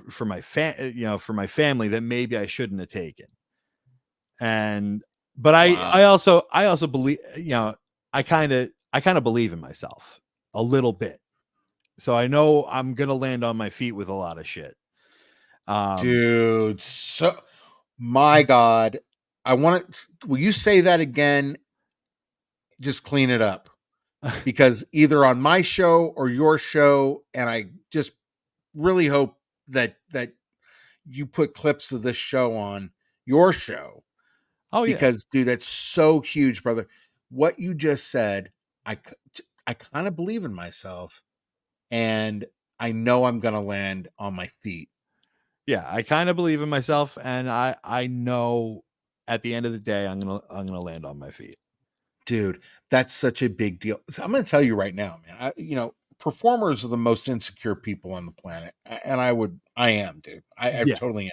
for my for my family that maybe I shouldn't have taken. And, but Wow. I also believe, I kind of believe in myself a little bit. So I know I'm going to land on my feet with a lot of shit. Dude, so my God. I want to will you say that again? Just clean it up. Because either on my show or your show, and I just really hope that you put clips of this show on your show Oh yeah. because dude, that's so huge, brother. What you just said, I I kind of believe in myself, and I know I'm gonna land on my feet, Yeah. I kind of believe in myself, and I know at the end of the day, I'm going to land on my feet. dude. That's such a big deal. So I'm gonna tell you right now, man. Performers are the most insecure people on the planet, and I am, dude. I Yeah. totally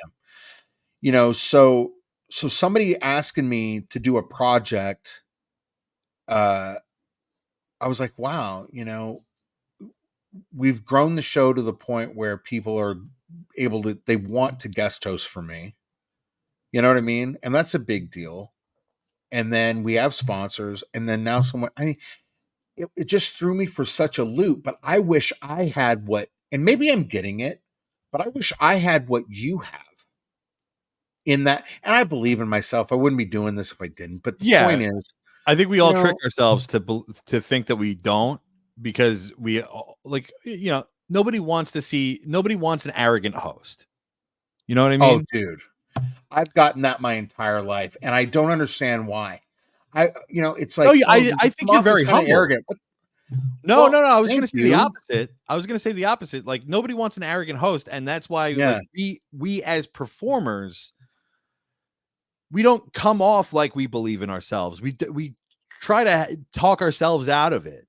am. So somebody asking me to do a project, uh I was like, wow, we've grown the show to the point where people are able to they want to guest host for me. You know what I mean? And that's a big deal. And then we have sponsors, and then now someone I mean it just threw me for such a loop, but I wish I had what and maybe I'm getting it, but I wish I had what you have in that. And I believe in myself. I wouldn't be doing this if I didn't. But the Yeah. point is, I think we you all trick know, ourselves to think that we don't, because like, nobody wants an arrogant host. You know what I oh, mean? dude, I've gotten that my entire life, and I don't understand why. It's No, like, yeah, oh, you I just come think you're off as very kind of humble. arrogant. No, no, Well, no. I was going thank to say the you. opposite. I was going to say the opposite. Like, nobody wants an arrogant host, and that's why, like, Yeah. we as performers, we don't come off like we believe in ourselves. We try to talk ourselves out of it,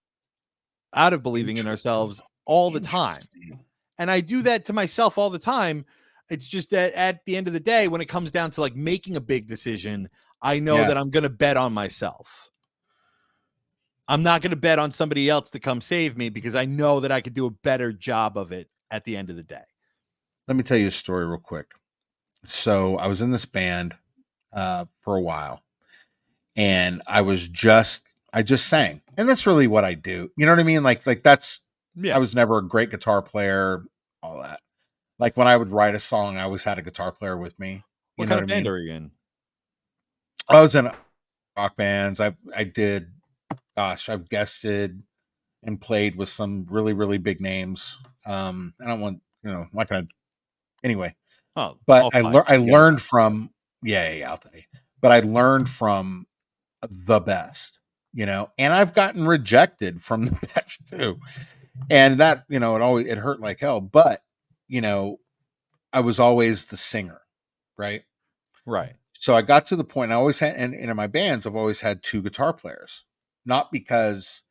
out of believing in Interesting. ourselves all the time. Interesting. And I do that to myself all the time. It's just that at the end of the day, when it comes down to, like, making a big decision, I know Yeah. that I'm going to bet on myself. I'm not going to bet on somebody else to come save me, because I know that I could do a better job of it at the end of the day. Let me tell you a story real quick. So I was in this band for a while, and I just sang, and that's really what I do. You know what I mean? Like that's I Yeah. was never a great guitar player, all that. Like when I would write a song, I always had a guitar player with me. You What know kind what I of band mean? are you in? I was in rock bands. I did, gosh, I've guested and played with some really, really big names. I don't want, I'm not gonna anyway. Oh, But offline. I You got it. learned from yeah, I'll tell you. But I learned from the best, and I've gotten rejected from the best too. And that, it hurt like hell. But, you know, I was always the singer, right? Right. So I got to the point I always had, and in my bands, I've always had two guitar players, not because,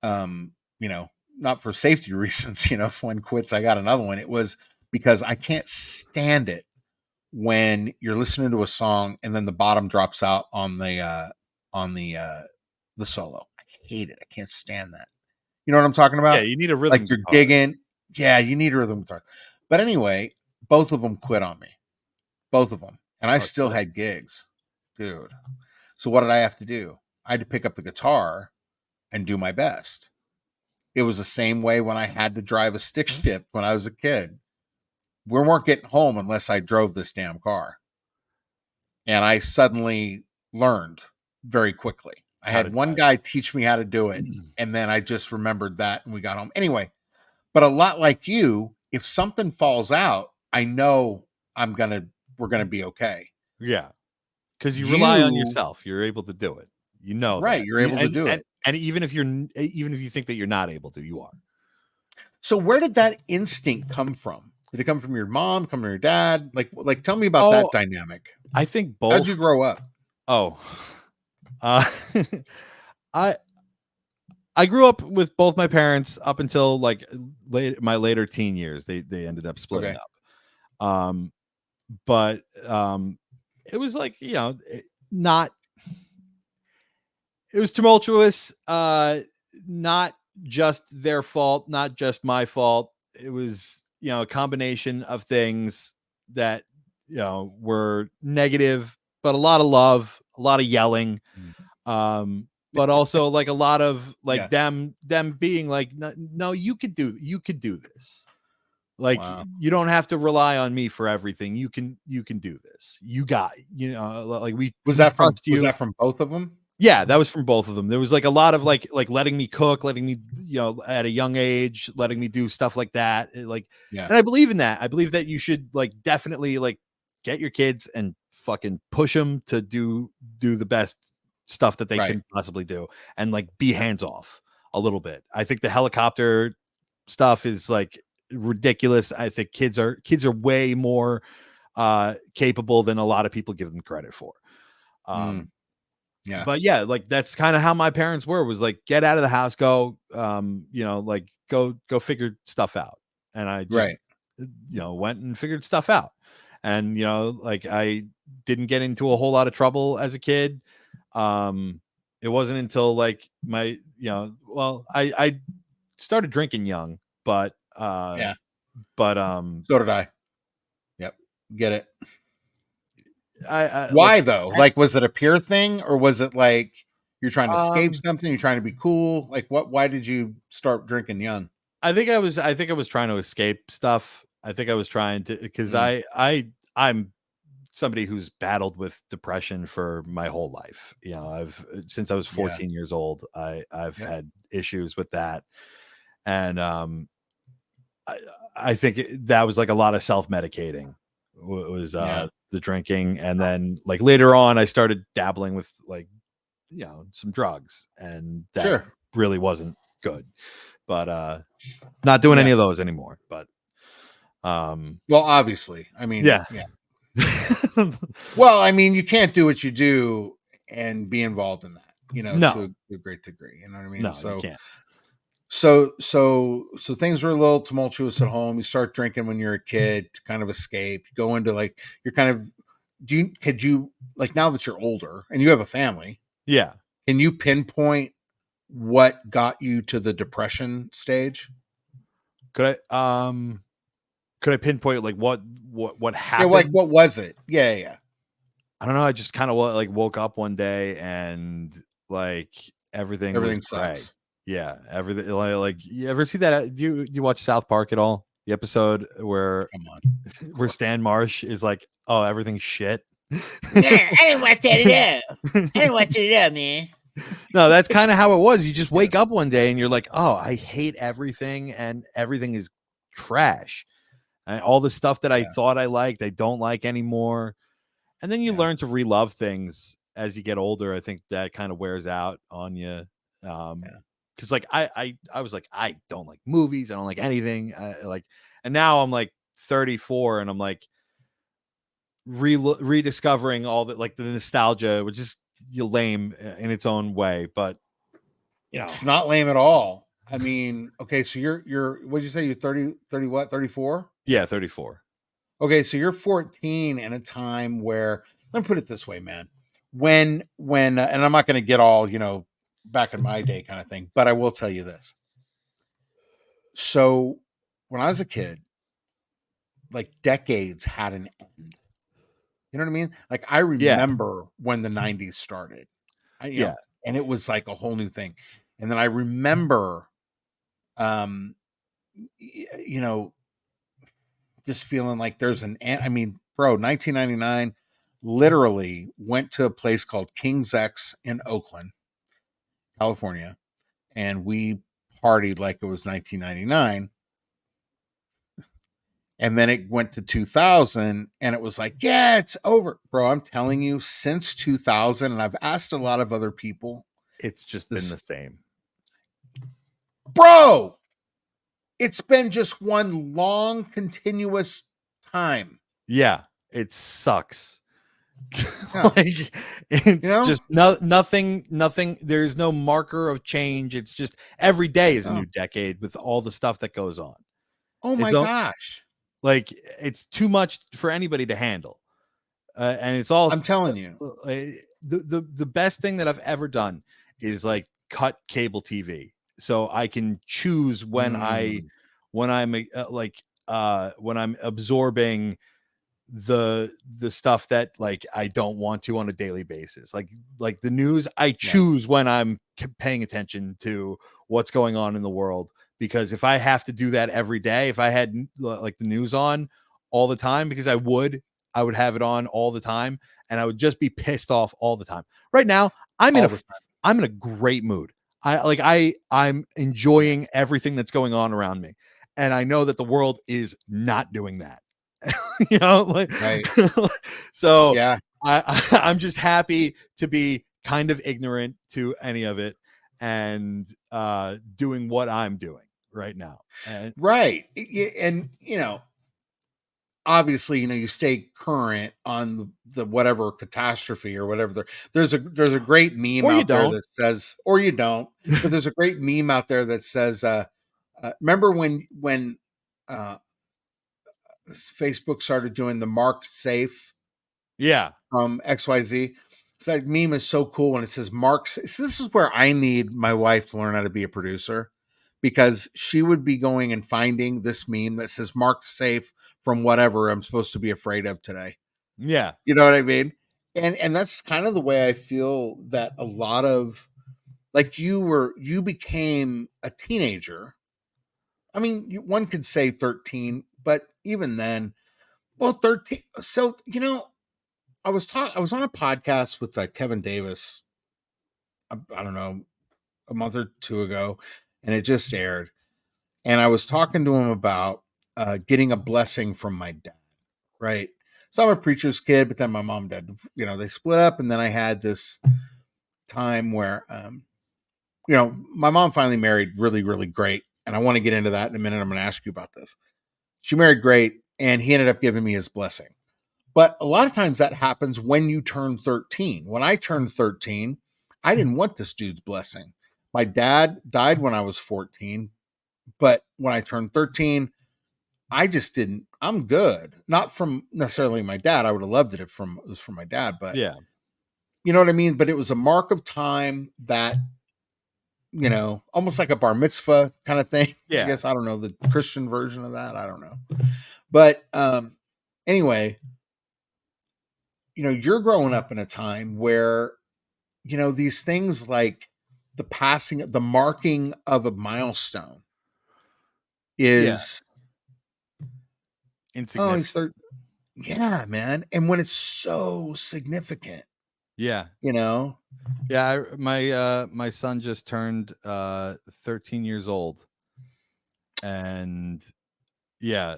um, you know, not for safety reasons. If one quits, I got another one. It was because I can't stand it when you're listening to a song and then the bottom drops out on the solo. I hate it. I can't stand that. You know what I'm talking Yeah, about? you need a Like rhythm you're guitar. gigging. Yeah, you need a rhythm guitar. But anyway, both of them quit on me. Both of them. And I Oh, still had gigs, dude. So what did I have to do? I had to pick up the guitar and do my best. It was the same way when I had to drive a stick shift when I was a kid. We weren't getting home unless I drove this damn car. And I suddenly learned very quickly. I how to had one drive. guy teach me how to do it, and then I just remembered that and we got home. Anyway, but a lot like you, if something falls out, I know we're gonna be okay. Yeah. Because you rely on You yourself. You're able to do it. You know Right, that. you're able to do it. And even if you think that you're not able to, you are. So where did that instinct come from? Did it come from your mom, come from your dad? Like tell me about that dynamic. I think How'd both. you grow up? Oh. Uh I I grew up with both my parents up until like my later teen years. They ended up splitting Okay. up. But it was like, not it was tumultuous, not just their fault, not just my fault. It was, a combination of things that, were negative, but a lot of love, a lot of yelling. But also like a lot of like Yes. them being like, no, you could do this. Like, Wow. you don't have to rely on me for everything. You can do this. You got, like we trust Was you. that from both of them? Yeah, that was from both of them. There was like a lot of like letting me cook, letting me, at a young age, letting me do stuff like that. Like, Yeah. and I believe in that. I believe that you should like definitely like get your kids and fucking push them to do the best stuff that they Right. can possibly do, and like be hands off a little bit. I think the helicopter stuff is like ridiculous. I think kids are way more capable than a lot of people give them credit for. Yeah. But yeah, like that's kind of how my parents were, was like, get out of the house, go, like go figure stuff out. And I just, Right. went and figured stuff out. And, like I didn't get into a whole lot of trouble as a kid. It wasn't until like I started drinking young, but, Yeah. but, So did I. Yep. Get it. I like, Why though? Like, was it a peer thing, or was it like you're trying to escape um, something? You're trying to be cool? Like, what? Why did you start drinking young? I think I was trying to escape stuff. I think I was trying to, because Mm, I'm somebody who's battled with depression for my whole life. I've since I was yeah. 14 years old, I've Yep. had issues with that. And I I think that was like a lot of self-medicating was Yeah. the drinking. And then like later on I started dabbling with like, some drugs, and that Sure. really wasn't good. But not doing Yeah. any of those anymore. But Well, obviously. I mean, yeah. yeah. Well, I mean, you can't do what you do and be involved in that, No, to a great degree. You know what I mean? no, you can't. So things were a little tumultuous at home. You start drinking when you're a kid to kind of escape. You go into like you're kind of could you like now that you're older and you have a family, Yeah. can you pinpoint what got you to the depression stage? Could I pinpoint like what Yeah, like happened? what was it? Yeah, yeah. I don't know. I just kind of like woke up one day and like everything was Everything gray. sucks. Yeah, everything like you ever see that? Do you watch South Park at all? The episode where Come on. Stan Marsh is like, oh, everything's shit. Yeah, I didn't want that at all. I didn't want that at all, man. No, that's kind of how it was. You just wake up one day and you're like, oh, I hate everything, and everything is trash. And all the stuff that I Yeah, thought I liked, I don't like anymore. And then you yeah, learn to relove things as you get older. I think that kind of wears out on you. yeah. Because like I was like, I don't like movies, I don't like anything. And now I'm like 34, and I'm like rediscovering all that, like the nostalgia, which is lame in its own way, but It's not lame at all. I mean, okay, so you're what'd you say? You're 30 what? 34? yeah, 34. Okay, so you're 14 in a time where let me put it this way, man. When and I'm not going to get all, back in my day kind of thing, but I will tell you this. So, when I was a kid, like decades had an end. You know what I mean? Like I Yeah, remember when the 90s started. yeah, And it was like a whole new thing. And then I remember um you know just feeling like there's I mean, bro, 1999 literally went to a place called King's X in Oakland, California, and we partied like it was 1999. And then it went to 2000 and it was like, yeah, it's over. Bro, I'm telling you, since 2000, and I've asked a lot of other people, It's just been the same. Bro, it's been just one long, continuous time. Yeah, it sucks. Yeah. Like, it's just nothing. There's no marker of change. It's just every day is a new decade with all the stuff that goes on. Oh my gosh. Like, it's too much for anybody to handle. And it's all, I'm telling you, the best thing that I've ever done is like cut cable TV. So I can choose when when I'm absorbing the stuff that like I don't want to on a daily basis, like the news. I choose when I'm paying attention to what's going on in the world, because if I have to do that every day, if I had like the news on all the time, because I would have it on all the time and I would just be pissed off all the time. Right now I'm in a great mood. I'm enjoying everything that's going on around me, and I know that the world is not doing that. You know, like, right. So yeah, I'm just happy to be kind of ignorant to any of it and doing what I'm doing right now. Right. And you know, obviously, you know, you stay current on the whatever catastrophe or whatever. There's a great meme out there that says, or you don't, but there's a great meme out there that says, remember when Facebook started doing the marked safe? Yeah. From XYZ. So that meme is so cool when it says marks. So this is where I need my wife to learn how to be a producer, because she would be going and finding this meme that says marked safe from whatever I'm supposed to be afraid of today. Yeah. You know what I mean? And that's kind of the way I feel that a lot of, like, you became a teenager. I mean, one could say 13, but even then, well, 13. So, you know, I was on a podcast with Kevin Davis. I don't know, a month or two ago, and it just aired. And I was talking to him about getting a blessing from my dad. Right. So I'm a preacher's kid, but then my mom and dad, you know, they split up, and then I had this time where, you know, my mom finally married really, really great, and I want to get into that in a minute. I'm going to ask you about this. She married great, and he ended up giving me his blessing. But a lot of times that happens when you turn 13. When I turned 13, I didn't want this dude's blessing. My dad died when I was 14, but when I turned 13, I just didn't. I'm good. Not from necessarily my dad. I would have loved it if it was from my dad, but yeah, you know what I mean? But it was a mark of time that, you know, almost like a bar mitzvah kind of thing. Yeah. I guess, I don't know, the Christian version of that. I don't know. But anyway, you know, you're growing up in a time where, you know, these things like the passing, the marking of a milestone is insignificant. Yeah, man. And when it's so significant, yeah, you know, my son just turned 13 years old, and yeah,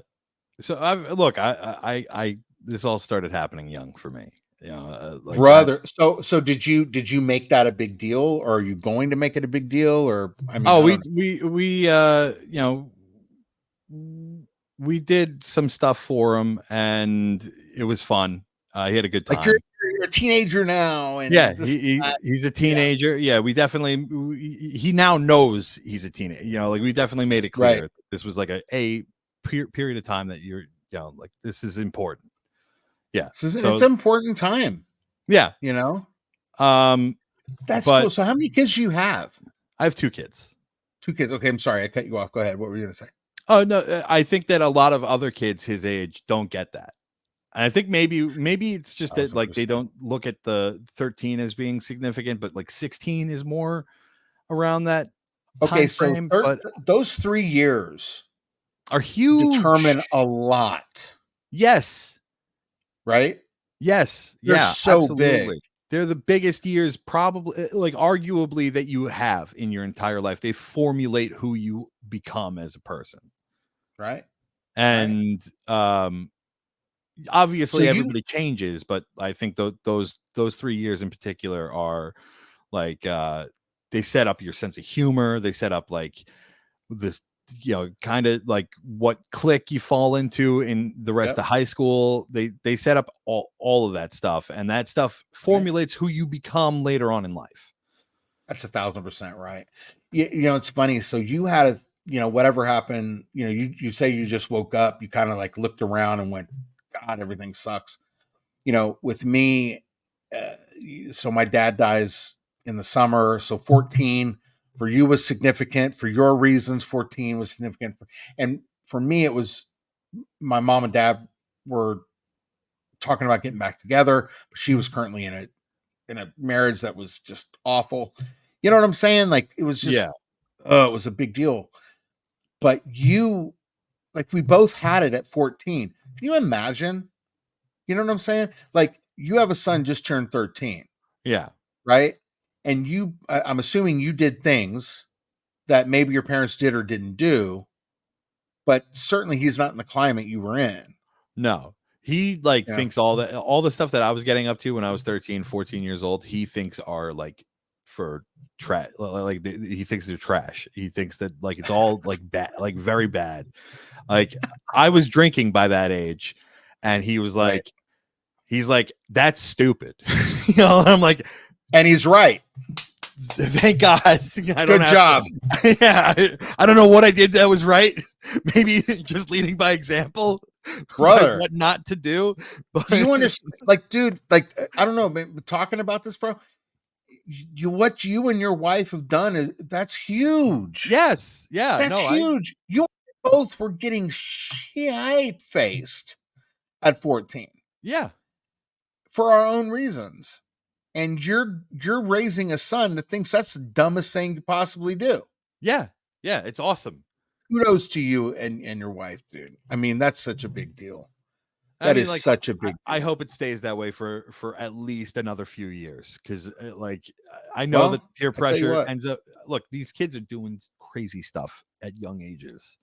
so I this all started happening young for me, you know, like brother. So did you make that a big deal, or are you going to make it a big deal? Or I mean, we you know, we did some stuff for him, and it was fun. He had a good time. Like, you're a teenager now, and yeah, he's a teenager. Yeah, we definitely he now knows he's a teenager. You know, like, we definitely made it clear that this was like a period of time that you're, you know, like, this is important. Yeah, so it's an important time. Yeah, you know. That's cool. So how many kids do you have? I have 2 kids. 2 kids. Okay, I'm sorry, I cut you off. Go ahead. What were you going to say? Oh no, I think that a lot of other kids his age don't get that. And I think maybe it's just that, like, they don't look at the 13 as being significant, but like 16 is more around that time frame. But those 3 years are huge. Determine a lot. Yes. Right? Yes. They're so absolutely big. They're the biggest years, probably, like, arguably, that you have in your entire life. They formulate who you become as a person. Right. And obviously So everybody changes, but I think those 3 years in particular are like they set up your sense of humor. They set up like this, kind of like what clique you fall into in the rest of high school. They set up all of that stuff, and that stuff formulates who you become later on in life. That's 1,000% right. It's funny. So you had whatever happened, you say you just woke up, you kind of like looked around and went, God, everything sucks. With me, so my dad dies in the summer. So 14 for you was significant for your reasons. 14 was significant. And for me, it was my mom and dad were talking about getting back together. But she was currently in a marriage that was just awful. You know what I'm saying? Like it was just, it was a big deal. But we both had it at 14. Can you imagine? You know what I'm saying? Like you have a son just turned 13. Yeah. Right. And I'm assuming you did things that maybe your parents did or didn't do, but certainly he's not in the climate you were in. No. He thinks all the stuff that I was getting up to when I was 13, 14 years old, he thinks are like for trash. Like he thinks they're trash. He thinks that like it's all like bad, like very bad. Like I was drinking by that age, and he was like, he's like, that's stupid. And I'm like, and he's right. Thank God. Good job. I don't know what I did that was right. Maybe just leading by example, brother. What not to do. But do you understand? Like, dude, like I don't know. Talking about this, bro. What you and your wife have done that's huge. Yes, yeah, that's huge. You both were getting shit faced at 14. Yeah, for our own reasons. And you're raising a son that thinks that's the dumbest thing you possibly do. Yeah. Yeah. It's awesome. Kudos to you and your wife, dude. I mean, that's such a big deal. That is such a big deal. I hope it stays that way for at least another few years. Cause I know that peer pressure ends up, look, these kids are doing crazy stuff at young ages.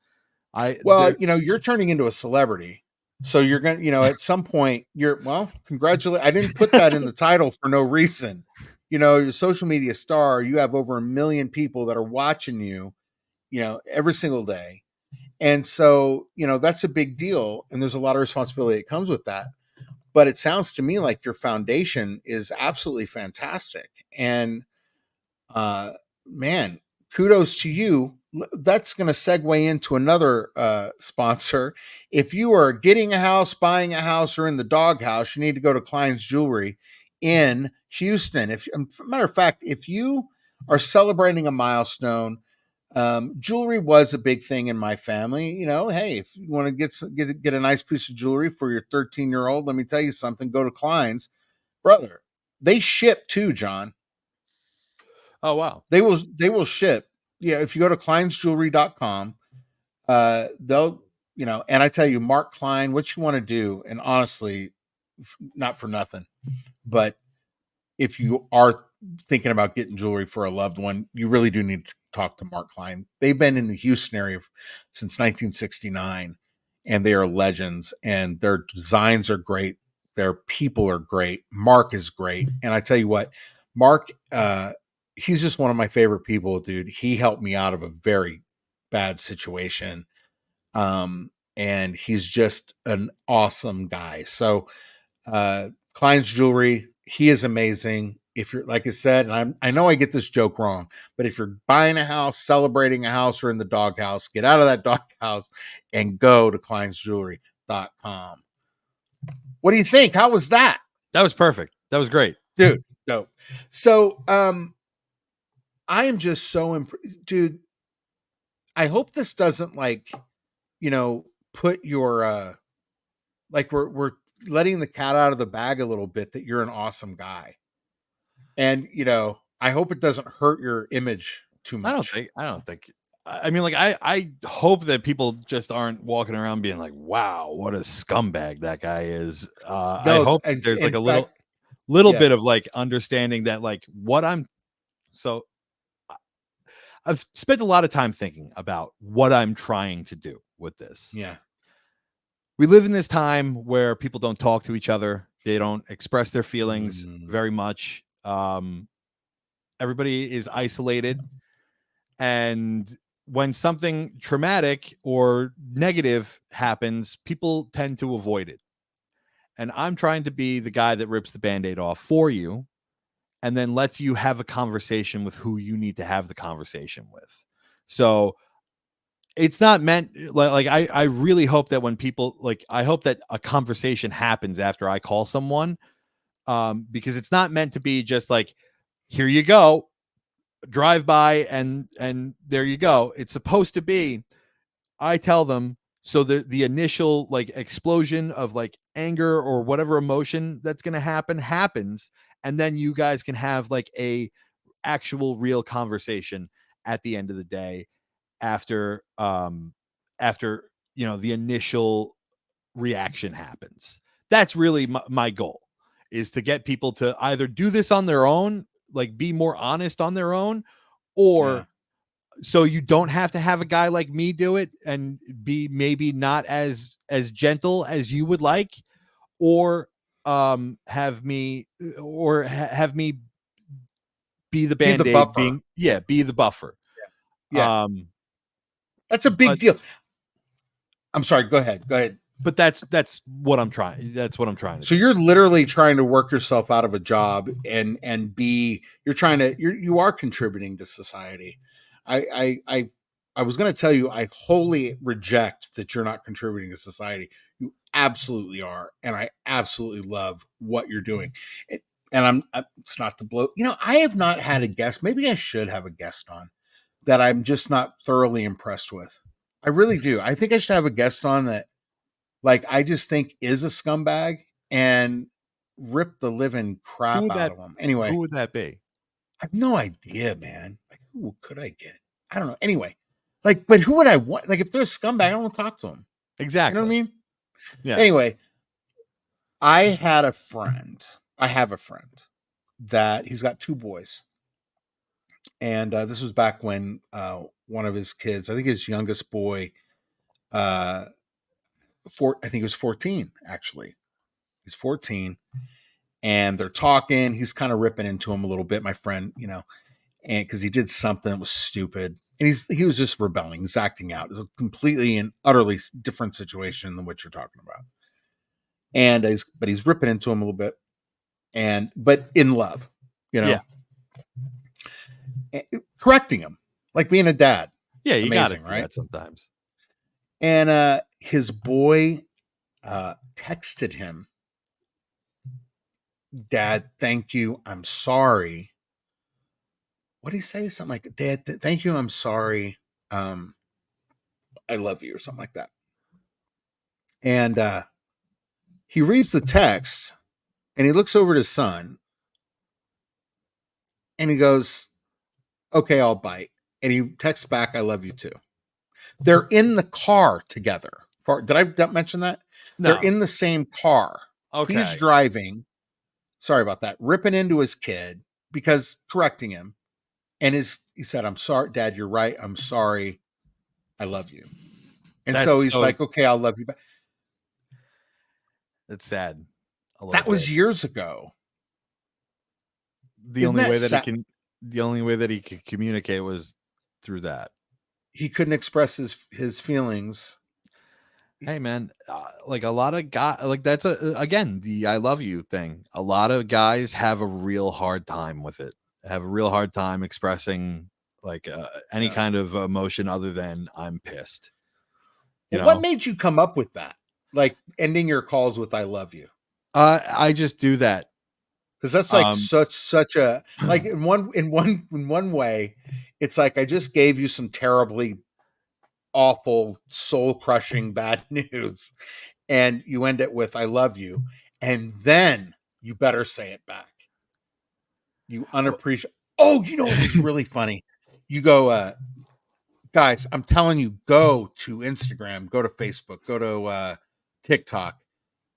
You're turning into a celebrity. So you're going to, at some point congratulations. I didn't put that in the title for no reason. You're a social media star. You have over 1 million people that are watching you, every single day. And so, that's a big deal. And there's a lot of responsibility that comes with that. But it sounds to me like your foundation is absolutely fantastic. And, man, kudos to you. That's going to segue into another sponsor. If you are getting a house, buying a house, or in the doghouse, you need to go to Klein's Jewelry in Houston. Matter of fact, if you are celebrating a milestone, jewelry was a big thing in my family. Hey, if you want to get a nice piece of jewelry for your 13-year-old, let me tell you something. Go to Klein's, brother. They ship too, John. Oh wow, they will ship. Yeah, if you go to kleinsjewelry.com, they'll, and I tell you, Mark Klein, what you want to do, and honestly, not for nothing, but if you are thinking about getting jewelry for a loved one, you really do need to talk to Mark Klein. They've been in the Houston area since 1969, and they are legends, and their designs are great. Their people are great. Mark is great. And I tell you what, Mark, he's just one of my favorite people, dude. He helped me out of a very bad situation. And he's just an awesome guy. So, Klein's Jewelry, he is amazing. If you're, like I said, and I know I get this joke wrong, but if you're buying a house, celebrating a house, or in the doghouse, get out of that doghouse and go to kleinsjewelry.com. What do you think? How was that? That was perfect. That was great. Dude, dope. So, I am just so dude. I hope this doesn't put your we're letting the cat out of the bag a little bit that you're an awesome guy. And I hope it doesn't hurt your image too much. I don't think I mean, I hope that people just aren't walking around being like, wow, what a scumbag that guy is. I hope there's like a little bit of like understanding that like I've spent a lot of time thinking about what I'm trying to do with this. Yeah. we live in this time where people don't talk to each other. They don't express their feelings very much. Everybody is isolated. And when something traumatic or negative happens, people tend to avoid it. And I'm trying to be the guy that rips the Band-Aid off for you and then lets you have a conversation with who you need to have the conversation with. So it's not meant like I really hope that when people I hope that a conversation happens after I call someone, because it's not meant to be just like, here you go, drive by and there you go. It's supposed to be, I tell them, so the initial explosion of anger or whatever emotion that's going to happen happens, and then you guys can have a actual real conversation at the end of the day after the initial reaction happens. That's really my goal, is to get people to either do this on their own, be more honest on their own, or so you don't have to have a guy like me do it and be maybe not as gentle as you would like, or have me be the Band-Aid, be the buffer. Yeah. That's a big deal. I'm sorry, go ahead. But that's what I'm trying. That's what I'm trying to do. You're literally trying to work yourself out of a job and you are contributing to society. I was going to tell you, I wholly reject that you're not contributing to society. You absolutely are. And I absolutely love what you're doing. And it's not to blow, I have not had a guest. Maybe I should have a guest on that I'm just not thoroughly impressed with. I really do. I think I should have a guest on that, I just think is a scumbag and rip the living crap out of him. Anyway, who would that be? I have no idea, man. Who could I get? I don't know. Anyway, but who would I want? If they're a scumbag, I don't want to talk to them. Exactly. You know what I mean? Yeah. Anyway, I have a friend that he's got 2 boys. And this was back when one of his kids, I think his youngest boy, I think he was 14, actually. He's 14. And they're talking. He's kind of ripping into him a little bit, my friend, and because he did something that was stupid. And he was just rebelling. He's acting out. It's a completely and utterly different situation than what you're talking about. And he's ripping into him a little bit. But in love, Yeah. Correcting him, like being a dad. Yeah, you got it right sometimes. And his boy texted him, "Dad, thank you. I'm sorry." What did he say? Something like, "Dad, thank you. I'm sorry. I love you," or something like that. And he reads the text and he looks over at his son and he goes, "Okay, I'll bite." And he texts back, "I love you too." They're in the car together. Did I mention that? No. They're in the same car. Okay. He's driving. Sorry about that. Ripping into his kid because correcting him. And he said, "I'm sorry, Dad, you're right. I'm sorry. I love you." And so he's like, "Okay, I'll love you back." It's sad. That was years ago. The only way that he could communicate was through that. He couldn't express his feelings. Hey man, a lot of guys, that's again, the "I love you" thing. A lot of guys have a real hard time with it. Have a real hard time expressing any kind of emotion other than "I'm pissed." What made you come up with that? Ending your calls with "I love you"? I just do that because that's such a in one way, it's like I just gave you some terribly awful, soul crushing bad news, and you end it with "I love you," and then you better say it back. You unappreciated. Oh, it's really funny. You go, guys, I'm telling you, go to Instagram, go to Facebook, go to TikTok,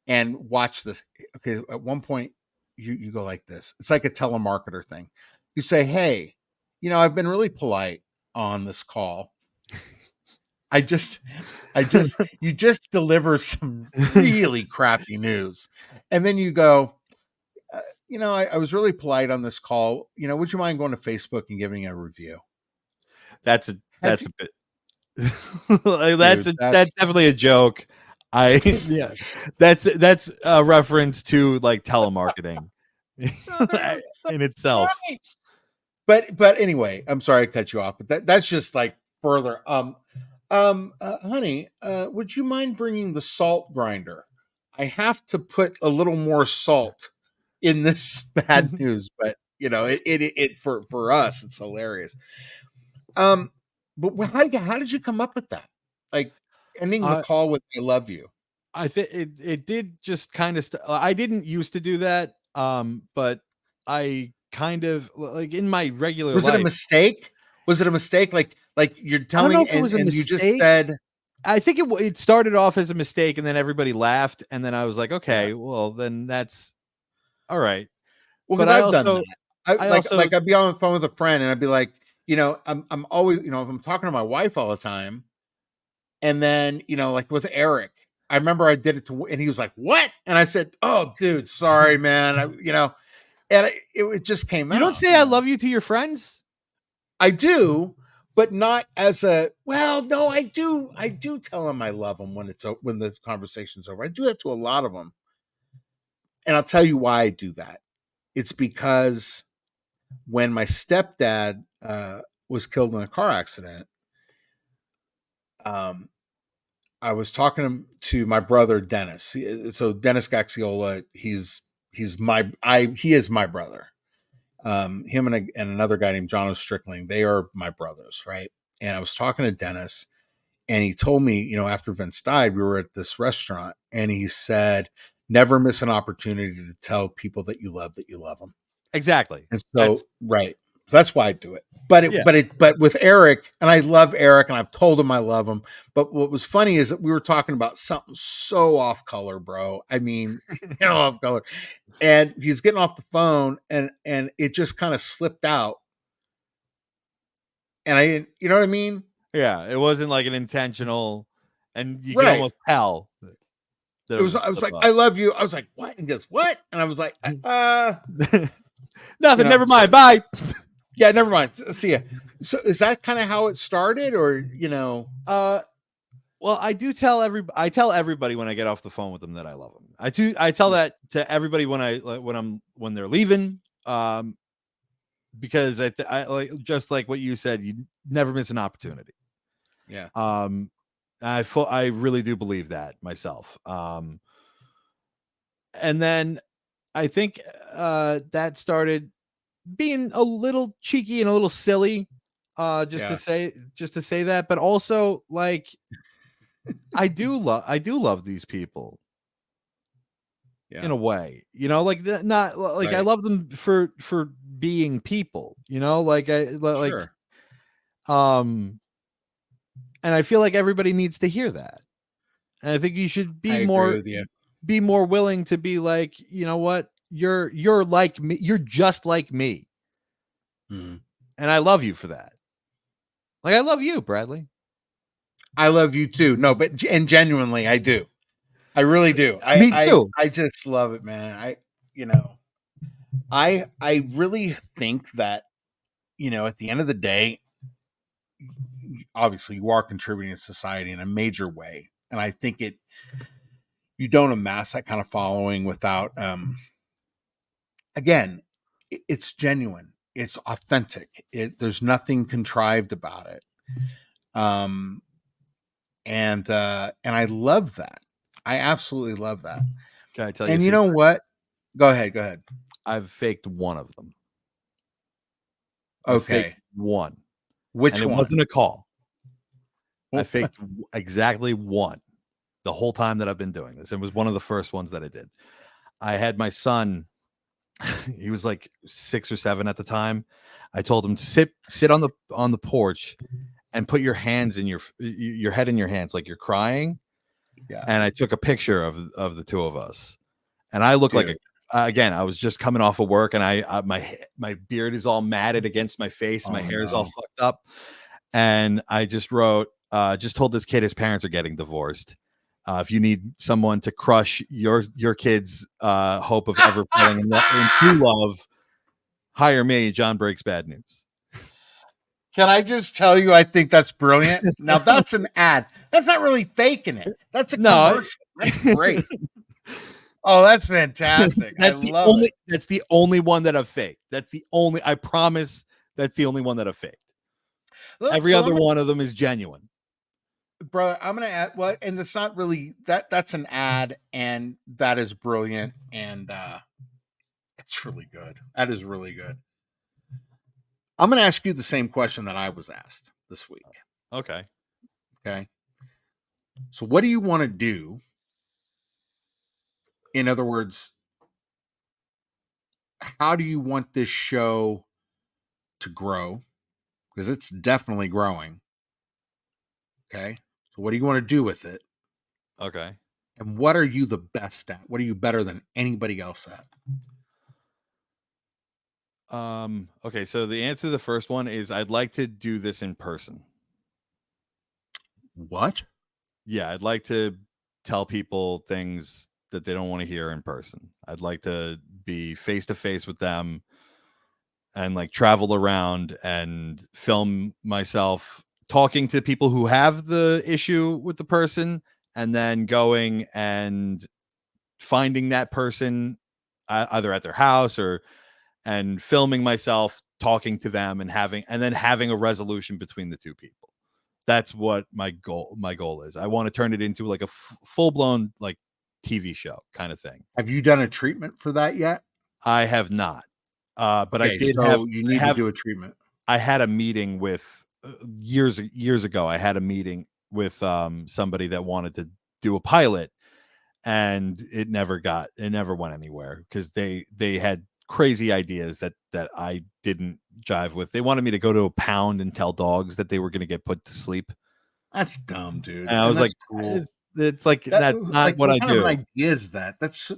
and watch this. Okay, at one point, you go like this. It's like a telemarketer thing. You say, "Hey, I've been really polite on this call, you just deliver some really crappy news, and then you go, I was really polite on this call. Would you mind going to Facebook and giving a review? That's a Have you- bit. That's Dude, that's definitely a joke. Yeah, that's a reference to like telemarketing in itself. Right. But anyway, I'm sorry I cut you off, but that's just like further. Honey, would you mind bringing the salt grinder? I have to put a little more salt in this bad news, but it for us, it's hilarious. But how did you come up with that? Like ending the call with "I love you." I think it did just kind of. I didn't used to do that, but I kind of like in my regular Was life. it a mistake? Was it a mistake? Like you're I don't telling, know if it was a and you just mistake. said. I think it started off as a mistake, and then everybody laughed, and then I was like, okay, well then that's all right. Well, But because I've done that. I also Like I'd be on the phone with a friend, and I'd be like, I'm always, if I'm talking to my wife all the time, and then like with Eric, I remember I did it and he was like, "What?" And I said, "Oh, dude, sorry, man." And it just came out. You don't say "I love you" to your friends? I do, but not as a. Well, no, I do. I do tell them I love them when the conversation's over. I do that to a lot of them, and I'll tell you why I do that. It's because when my stepdad was killed in a car accident, I was talking to my brother Dennis. So Dennis Gaxiola, he is my brother. Him and another guy named John Strickling, they are my brothers, right? And I was talking to Dennis, and he told me, after Vince died, we were at this restaurant, and he said, "Never miss an opportunity to tell people that you love them." Exactly. And so, right. That's why I do it. But with Eric, and I love Eric, and I've told him I love him. But what was funny is that we were talking about something so off color, bro. I mean, off color. And he's getting off the phone, and it just kind of slipped out. And I didn't, you know what I mean? Yeah, it wasn't like an intentional, and you can Right. almost tell. I was like, "I love you." I was like, "What?" And he goes, "What?" And I was like, nothing. Never mind. Bye. Yeah, never mind. See ya. So is that kind of how it started, or Well, I tell everybody when I get off the phone with them that I love them. I tell that to everybody when they're leaving. Because I like, just like what you said, you never miss an opportunity. Yeah. I really do believe that myself. And then I think that started being a little cheeky and a little silly, just to say that, but also like I do love these people. Yeah. In a way, like not like I love them for being people, like Sure. and I feel like everybody needs to hear that. And I think you should be more willing to be like, you know what, you're like me, you're just like me. Mm-hmm. And I love you for that. Like I love you, Bradley. I love you too. No, but and genuinely, I do. I really do. Me too. I just love it, man. I really think that, at the end of the day, obviously you are contributing to society in a major way. And I think you don't amass that kind of following without, again, it's genuine. It's authentic. There's nothing contrived about it. And I love that. I absolutely love that. Can I tell you? And you know what? Go ahead. I've faked one of them. Okay. One. Which one? It wasn't a call. I faked exactly one the whole time that I've been doing this. It was one of the first ones that I did. I had my son. He was like 6 or 7 at the time. I told him to sit on the porch and put your hands in your head in your hands like you're crying. Yeah. And I took a picture of the two of us. And I look like again, I was just coming off of work, and my beard is all matted against my face. My hair is all fucked up. And I just wrote, Just told this kid his parents are getting divorced. If you need someone to crush your kid's hope of ever falling in true love, hire me, Jon Breaks Bad News. Can I just tell you, I think that's brilliant. Now that's an ad. That's not really faking it. That's a commercial. That's great. Oh, that's fantastic. I love it. That's the only one that I've faked. I promise that's the only one that I've faked. Look, Every other one of them is genuine. Brother, I'm gonna add what, and it's not really that's an ad, and that is brilliant, and it's really good. That is really good. I'm gonna ask you the same question that I was asked this week. Okay. So what do you want to do? In other words, how do you want this show to grow? Because it's definitely growing. Okay. So what do you want to do with it? Okay. And what are you the best at? What are you better than anybody else at? Okay, so the answer to the first one is I'd like to do this in person. What? Yeah, I'd like to tell people things that they don't want to hear in person. I'd like to be face to face with them and like travel around and film myself talking to people who have the issue with the person, and then going and finding that person either at their house and filming myself talking to them and having a resolution between the two people. That's what my goal is. I want to turn it into like a full-blown like TV show kind of thing. Have you done a treatment for that yet? I have not. But okay, I did you need to do a treatment. I had a meeting with years ago. I had a meeting with somebody that wanted to do a pilot, and it never went anywhere because they had crazy ideas that I didn't jive with. They wanted me to go to a pound and tell dogs that they were going to get put to sleep. That's dumb, dude. And I was like, cool. It's like that's not like, what I do. What kind of idea is that? That's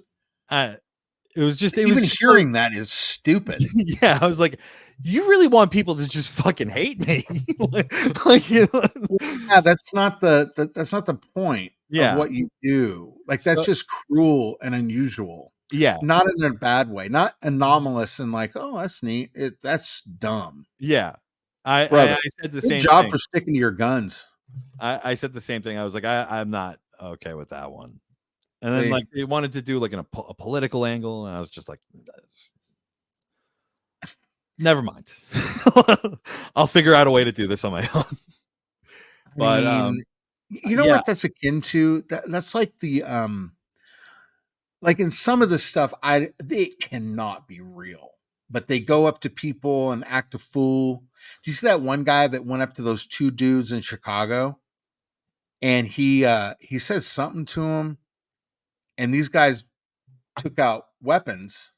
it was just even hearing that is stupid. Yeah, I was like, you really want people to just fucking hate me? Yeah, that's not the point. Yeah, of what you do. Like that's just cruel and unusual. Yeah, not in a bad way, not anomalous and like, oh, that's neat. That's dumb. Yeah, I said the same job thing. for sticking to your guns. I said the same thing. I was like, I'm not okay with that one. And then like they wanted to do like a political angle, and I was just like, never mind. I'll figure out a way to do this on my own. But you know what that's akin to? That's like the like in some of the stuff, it cannot be real, but they go up to people and act a fool. Do you see that one guy that went up to those two dudes in Chicago, and he says something to him, and these guys took out weapons.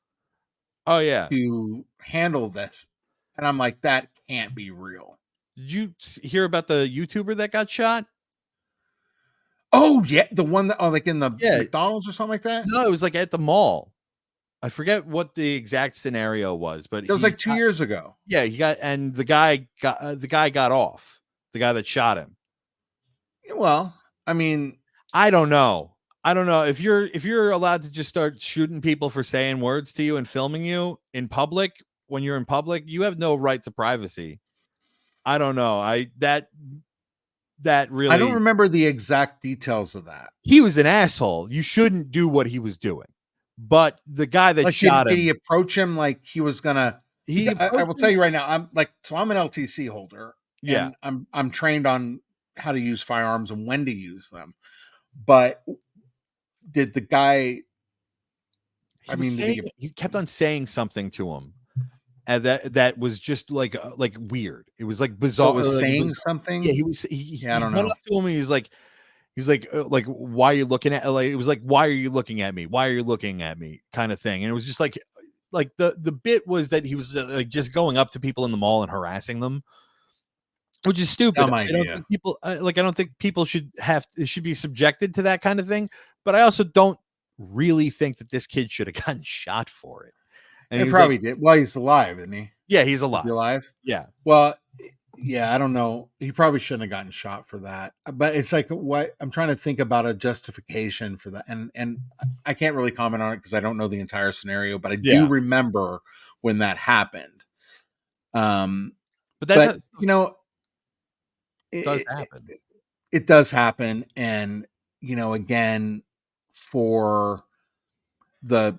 Oh yeah, to handle this, and I'm like, that can't be real. Did you hear about the YouTuber that got shot? Oh yeah, the one that like in the McDonald's or something like that. No, it was like at the mall. I forget what the exact scenario was, but it was like 2 years ago. Yeah, the guy got off. The guy that shot him. Well, I mean, I don't know if you're allowed to just start shooting people for saying words to you and filming you in public. When you're in public, you have no right to privacy. I don't know. That really, I don't remember the exact details of that. He was an asshole. You shouldn't do what he was doing. But the guy that shot him, did he approach him like he was gonna? I will tell you right now. I'm an LTC holder. Yeah, and I'm trained on how to use firearms and when to use them. But did the guy? He kept on saying something to him, and that was just like weird. It was like bizarre. Was saying something. Yeah, he was. He I don't know. Went up to him. And he's like, why are you looking at? Like, it was like, why are you looking at me? Why are you looking at me? Kind of thing. And it was just like the bit was that he was like just going up to people in the mall and harassing them, which is stupid. I don't think people should be subjected to that kind of thing. But I also don't really think that this kid should have gotten shot for it. And he probably did. Well, he's alive, isn't he? Yeah, he's alive. Is he alive? Yeah. Well, Yeah, I don't know. He probably shouldn't have gotten shot for that. But it's like what I'm trying to think about a justification for that. And I can't really comment on it because I don't know the entire scenario, but I do Yeah, remember when that happened. Um, but that but does, you know, does it, it, happen. it does happen. And, you know, again, for the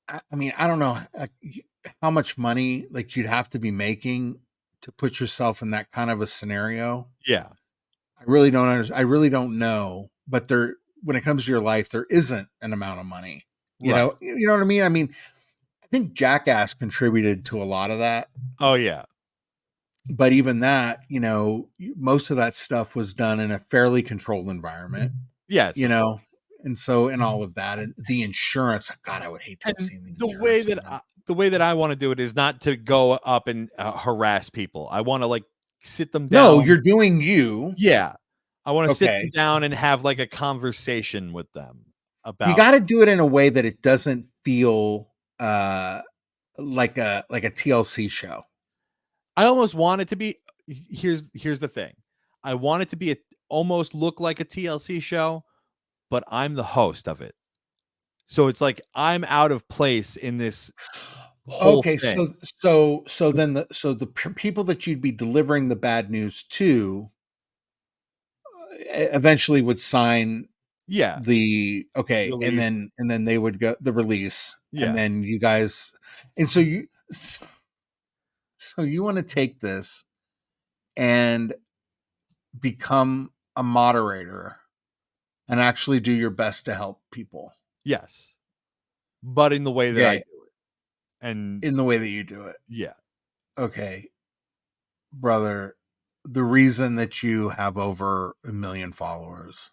I mean, I don't know how much money like you'd have to be making to put yourself in that kind of a scenario. Yeah, I really don't I really don't know, but there when it comes to your life, there isn't an amount of money. right. You know what I mean? I mean, I think Jackass contributed to a lot of that, Oh yeah, but even that, you know, most of that stuff was done in a fairly controlled environment, yes, you of course. know. And so and all of that and the insurance, god, I would hate to have And seen the the way insurance on that that. the way that I want to do it is not to go up and harass people. I want to like sit them No, down. you're doing you. Yeah, I want to sit them Okay. down and have like a conversation with them You about. got to do it in a way that it doesn't feel like a TLC show. I almost want it to be. Here's the thing. I want it to be almost look like a TLC show, but I'm the host of it. So it's like I'm out of place in this whole Okay, thing. so So then the people that you'd be delivering the bad news to eventually would sign yeah, the okay, release. and then they would go the release, and Yeah. then you guys, and so you want to take this and become a moderator and actually do your best to help people. Yes. But in the way that I Okay, do it. And in the way that you do it. yeah. Okay, brother, the reason that you have over 1 million followers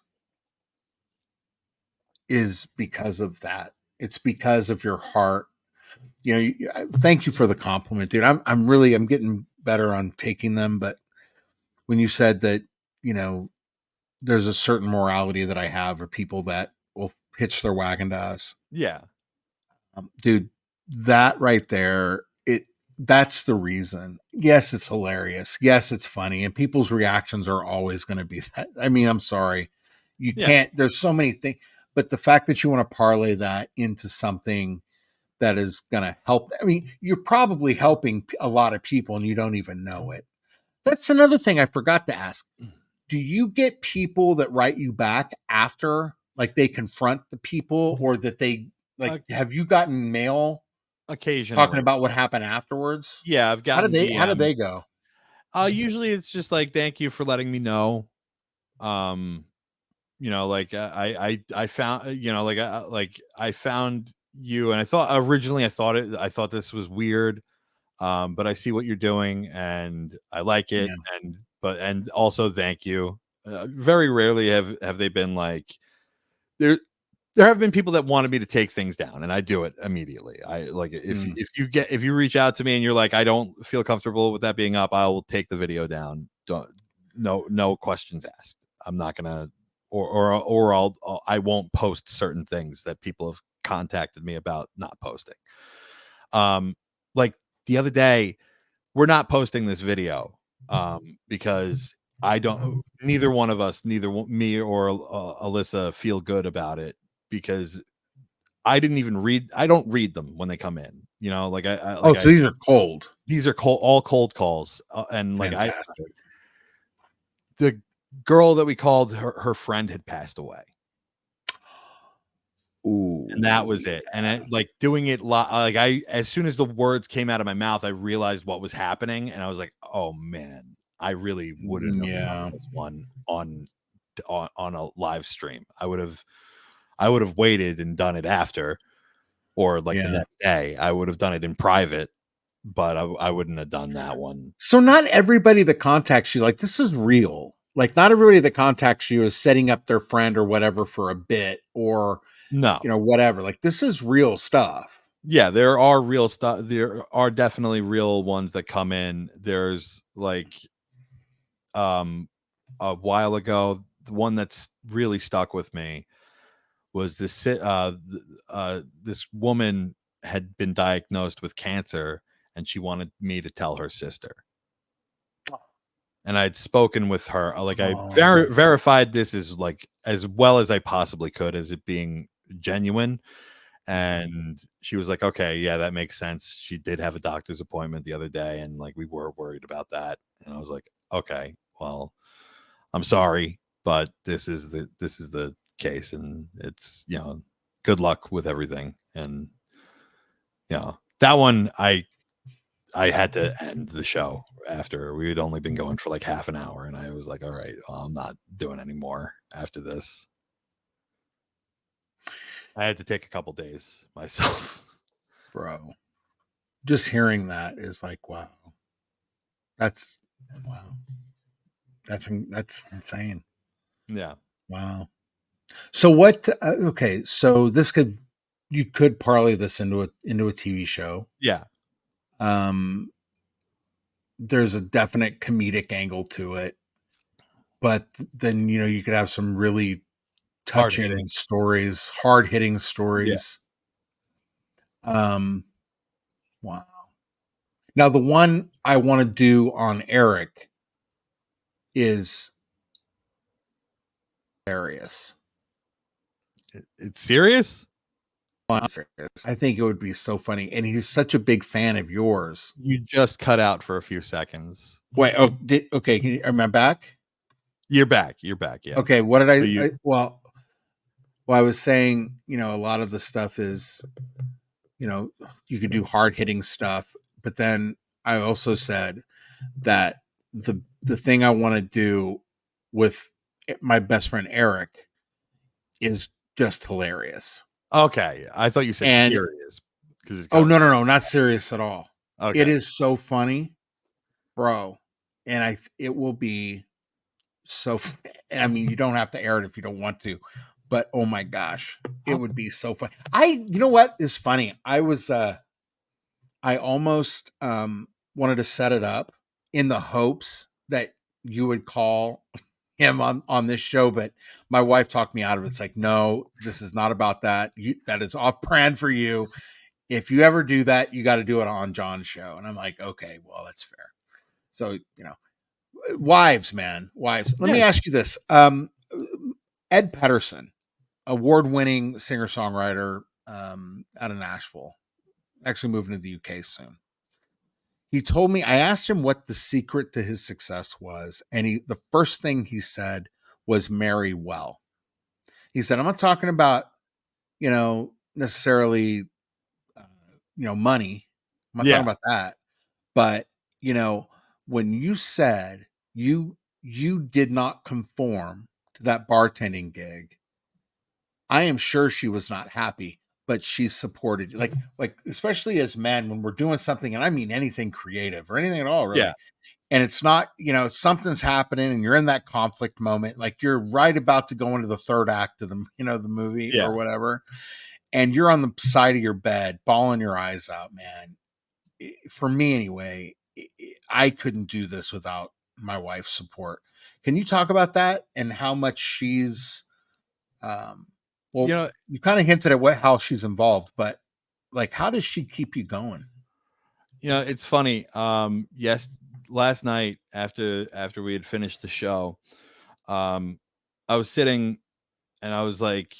is because of that. It's because of your heart. You know, thank you for the compliment, dude. I'm getting better on taking them, but when you said that, you know, there's a certain morality that I have of people that will hitch their wagon to us. Yeah. Dude, that right there, that's the reason. Yes, it's hilarious. Yes, it's funny, and people's reactions are always going to be that. I mean, I'm sorry, you Yeah. can't. There's so many things, but the fact that you want to parlay that into something that is going to help. I mean, you're probably helping a lot of people, and you don't even know it. That's another thing I forgot to ask. Do you get people that write you back after, like they confront the people, or that they like? Uh, Have you gotten mail talking occasionally. about what happened afterwards? Yeah, I've gotten How did DMs. they go? Usually it's just like thank you for letting me know. Um like I found like I found you and I thought originally I thought this was weird. But I see what you're doing and I like it Yeah. and also thank you. Very rarely have they been like there there have been people that wanted me to take things down and I do it immediately. I like Mm, if you reach out to me and you're like I don't feel comfortable with that being up, I will take the video down. Don't no questions asked. I'm not gonna or I won't post certain things that people have contacted me about not posting. Like the other day, we're not posting this video because I don't. Neither one of us, me or Alyssa, feel good about it because I didn't even read. I don't read them when they come in. You know, oh, so these are cold. these are all cold calls, and like Fantastic. the girl that we called her friend had passed away. And that Ooh, was it. And like doing it like I as soon as the words came out of my mouth, I realized what was happening, and I was like, "Oh man, I really wouldn't have done yeah, this one on a live stream. I would have waited and done it after, or like the yeah. next day. I would have done it in private, but I wouldn't have done that one. So not everybody that contacts you, like this is real. Like not everybody that contacts you is setting up their friend or whatever for a bit or No, you know whatever. Like this is real stuff. yeah, there are real stuff. There are definitely real ones that come in. There's like a while ago, the one that's really stuck with me was this woman had been diagnosed with cancer and she wanted me to tell her sister. and I'd spoken with her. Like I Oh. verified this as well as I possibly could, as it being genuine. And she was like, okay, yeah, that makes sense. She did have a doctor's appointment the other day, and like we were worried about that. And I was like, okay, well, I'm sorry, but this is the case, and it's, good luck with everything. And that one I had to end the show after we had only been going for like half an hour, and I was like, all right, well, I'm not doing any more after this. I had to take a couple days myself. Bro. Just hearing that is like, wow. That's wow. That's insane. Yeah. Wow. So what okay, so you could parlay this into a TV show. Yeah. There's a definite comedic angle to it. But then, you could have some really touching Hard-hitting. stories, hard-hitting Yeah. stories. Wow. Now the one I want to do on Eric is hilarious. It's serious? I think it would be so funny, and he's such a big fan of yours. You just cut out for a few seconds. Wait, okay, am I back? You're back. Yeah. Okay, what did So well, I was saying, a lot of the stuff is, you could do hard-hitting stuff, but then I also said that the thing I want to do with my best friend Eric is just hilarious. Okay, I thought you said serious. Oh, no, not serious at all. Okay. It is so funny, bro, and it will be so. I mean, you don't have to air it if you don't want to, but oh my gosh, it would be so fun. You know what is funny? I almost wanted to set it up in the hopes that you would call him on this show, but my wife talked me out of it. It's like, no, this is not about that. That is off brand for you. If you ever do that, you got to do it on Jon's show. And I'm like, okay, well, that's fair. So, wives, man, wives. Let me ask you this. Ed Pedersen, award-winning singer-songwriter out of Nashville, actually moving to the UK soon. He told me, I asked him what the secret to his success was, and the first thing he said was marry well. He said, I'm not talking about, necessarily, money. I'm not talking about that. But, when you said you did not conform to that bartending gig, I am sure she was not happy, but she supported you. Like especially as men, when we're doing something, and I mean anything creative or anything at all, really. Yeah. And it's not, something's happening and you're in that conflict moment, like you're right about to go into the third act of the, the movie or whatever. And you're on the side of your bed, bawling your eyes out, man. For me anyway, I couldn't do this without my wife's support. Can you talk about that and how much she's, you kind of hinted at how she's involved, but like, how does she keep you going? It's funny. Yes, last night after we had finished the show, I was sitting and I was like,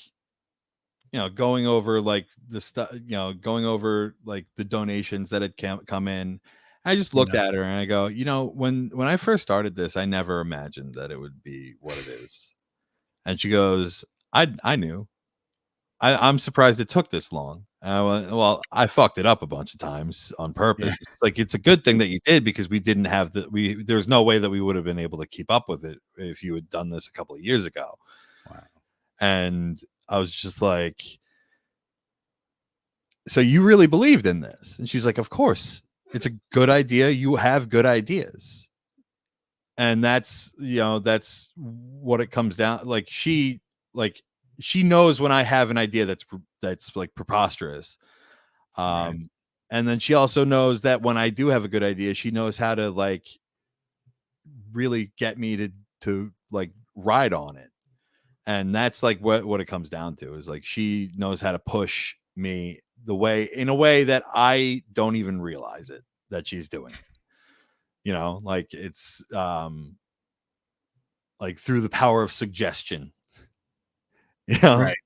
going over like the stuff, going over like the donations that had come in. I just looked at her and I go, when I first started this, I never imagined that it would be what it is. And she goes, I knew. I'm surprised it took this long. I went, well, I fucked it up a bunch of times on purpose. Yeah. It's like, it's a good thing that you did, because we didn't have there's no way that we would have been able to keep up with it if you had done this a couple of years ago. Wow. And I was just like, so you really believed in this? And she's like, of course, it's a good idea. You have good ideas. And that's, that's what it comes down. Like she knows when I have an idea that's like preposterous. Right. And then she also knows that when I do have a good idea, she knows how to like really get me to like ride on it. And that's like what it comes down to, is like, she knows how to push me in a way that I don't even realize it, that she's doing it. You know, like it's like through the power of suggestion. You know, Right.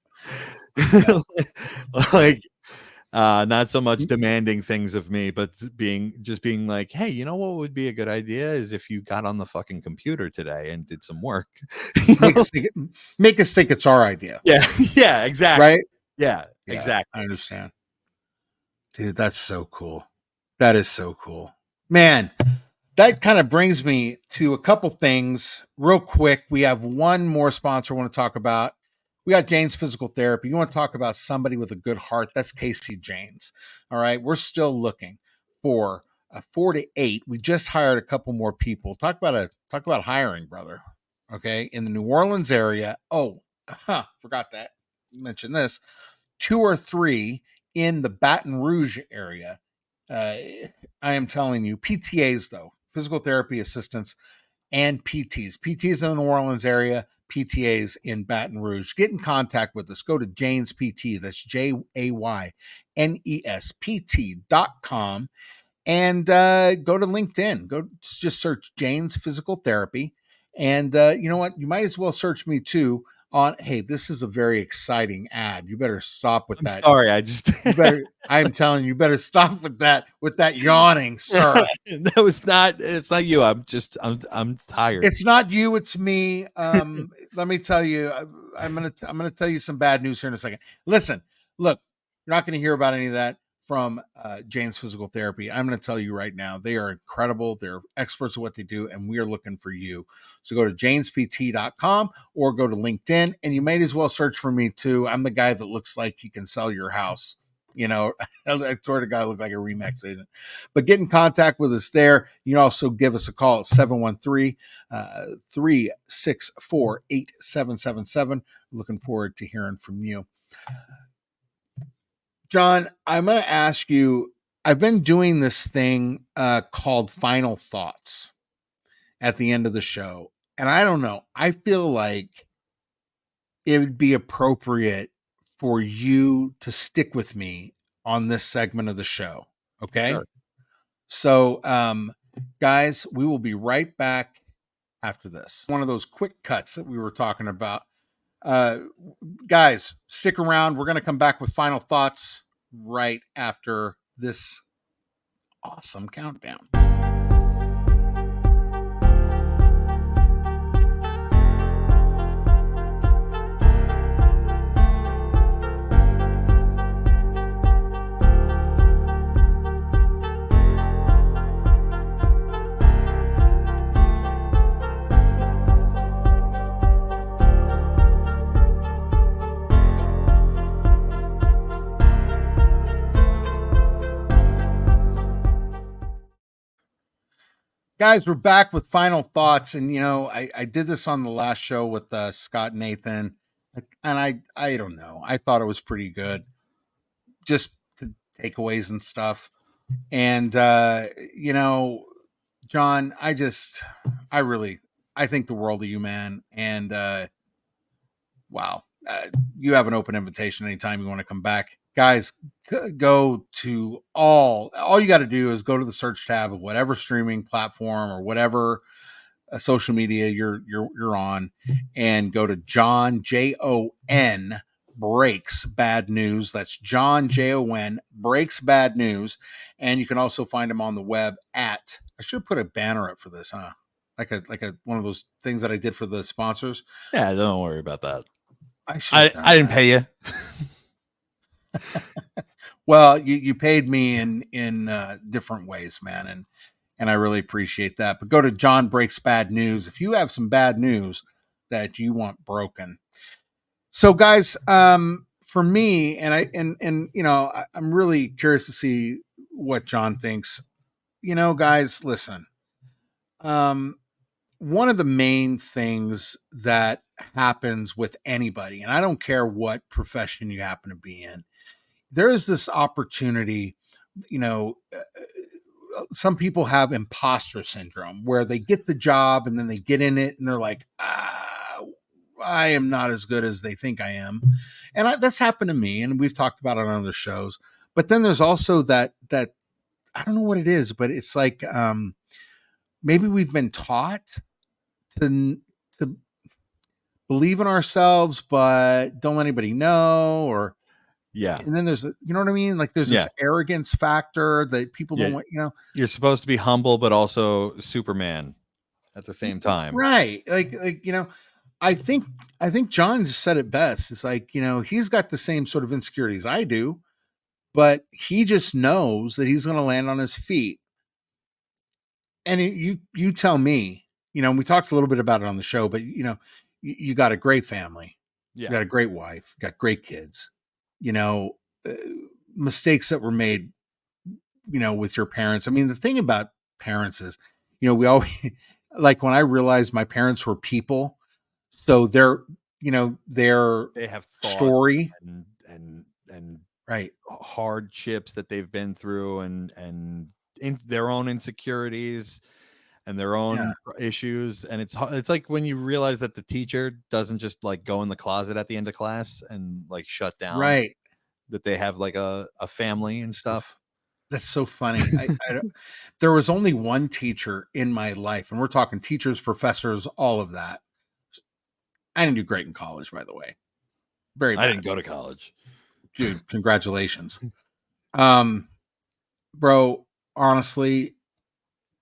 Yeah. like not so much demanding things of me, but being like, hey, you know what would be a good idea is if you got on the fucking computer today and did some work. Make us think it's our idea. Yeah, yeah, exactly. Right? Yeah, Yeah, exactly. I understand. Dude, that's so cool. That is so cool. Man, that kind of brings me to a couple things real quick. We have one more sponsor I want to talk about. We got Jane's Physical Therapy. You want to talk about somebody with a good heart? That's Casey Janes. All right. We're still looking for a 4 to 8. We just hired a couple more people. Talk about hiring, brother. Okay. In the New Orleans area. Oh, forgot that. Mention this. 2 or 3 in the Baton Rouge area. I am telling you, PTAs though, physical therapy assistants and PTs. PTs in the New Orleans area, PTAs in Baton Rouge. Get in contact with us. Go to Jane's PT. That's JAYNESPT.com and go to LinkedIn. Go just search Jane's Physical Therapy. And you know what? You might as well search me too on, hey, this is a very exciting ad. You better stop with I'm that. sorry, I just You better, I'm telling you, better stop with that yawning, sir. that was not, it's not you. I'm tired. It's not you, it's me. Let me tell you, I'm gonna tell you some bad news here in a second. Listen, look, you're not gonna hear about any of that from Jane's Physical Therapy. I'm gonna tell you right now, they are incredible, they're experts at what they do, and we are looking for you. So go to janespt.com or go to LinkedIn, and you might as well search for me too. I'm the guy that looks like he can sell your house. You know, I swear to God, I look like a Remax agent. But get in contact with us there. You can also give us a call at 713-364-8777. Looking forward to hearing from you. Jon, I'm going to ask you, I've been doing this thing called Final Thoughts at the end of the show. And I don't know, I feel like it would be appropriate for you to stick with me on this segment of the show. Okay. Sure. So, guys, we will be right back after this. One of those quick cuts that we were talking about. Guys, stick around. We're going to come back with final thoughts right after this awesome countdown. Guys, we're back with final thoughts. And, you know, I did this on the last show with Scott Nathan. And I don't know. I thought it was pretty good. Just the takeaways and stuff. And, you know, Jon, I think the world of you, man. And, wow. You have an open invitation anytime you want to come back. Guys, go to all you got to do is go to the search tab of whatever streaming platform or whatever social media you're on, and go to Jon Jon Breaks Bad News. That's Jon Jon Breaks Bad News, and you can also find him on the web at. I should put a banner up for this, huh? Like a one of those things that I did for the sponsors. Yeah, don't worry about that. I didn't pay you. Well, you paid me in different ways, man, and I really appreciate that. But go to Jon Breaks Bad News if you have some bad news that you want broken. So, guys, for me, and you know, I'm really curious to see what Jon thinks. You know, guys, listen. One of the main things that happens with anybody, and I don't care what profession you happen to be in, there is this opportunity, you know, some people have imposter syndrome where they get the job and then they get in it and they're like, I am not as good as they think I am. And that's happened to me. And we've talked about it on other shows. But then there's also that I don't know what it is, but it's like maybe we've been taught to believe in ourselves, but don't let anybody know, or Yeah. and then there's you know what I mean? Like there's Yeah. this arrogance factor that people Yeah. don't want, you know. You're supposed to be humble, but also Superman at the same time. Right. Like, you know, I think John just said it best. It's like, you know, he's got the same sort of insecurities I do, but he just knows that he's going to land on his feet. And you tell me, you know, we talked a little bit about it on the show, but you know, you got a great family. You Yeah. got a great wife, you got great kids. You know, mistakes that were made, you know, with your parents. I mean, the thing about parents is, you know, we always like when I realized my parents were people, so their, you know, their They have thoughts story, and right? hardships that they've been through, and in their own insecurities and their own issues. And it's like when you realize that the teacher doesn't just like go in the closet at the end of class and like shut down, Right. that they have like a family and stuff. That's so funny. There was only one teacher in my life, and we're talking teachers, professors, all of that. I didn't do great in college, by the way. Very bad. I didn't go to college. Dude, congratulations. Bro, honestly,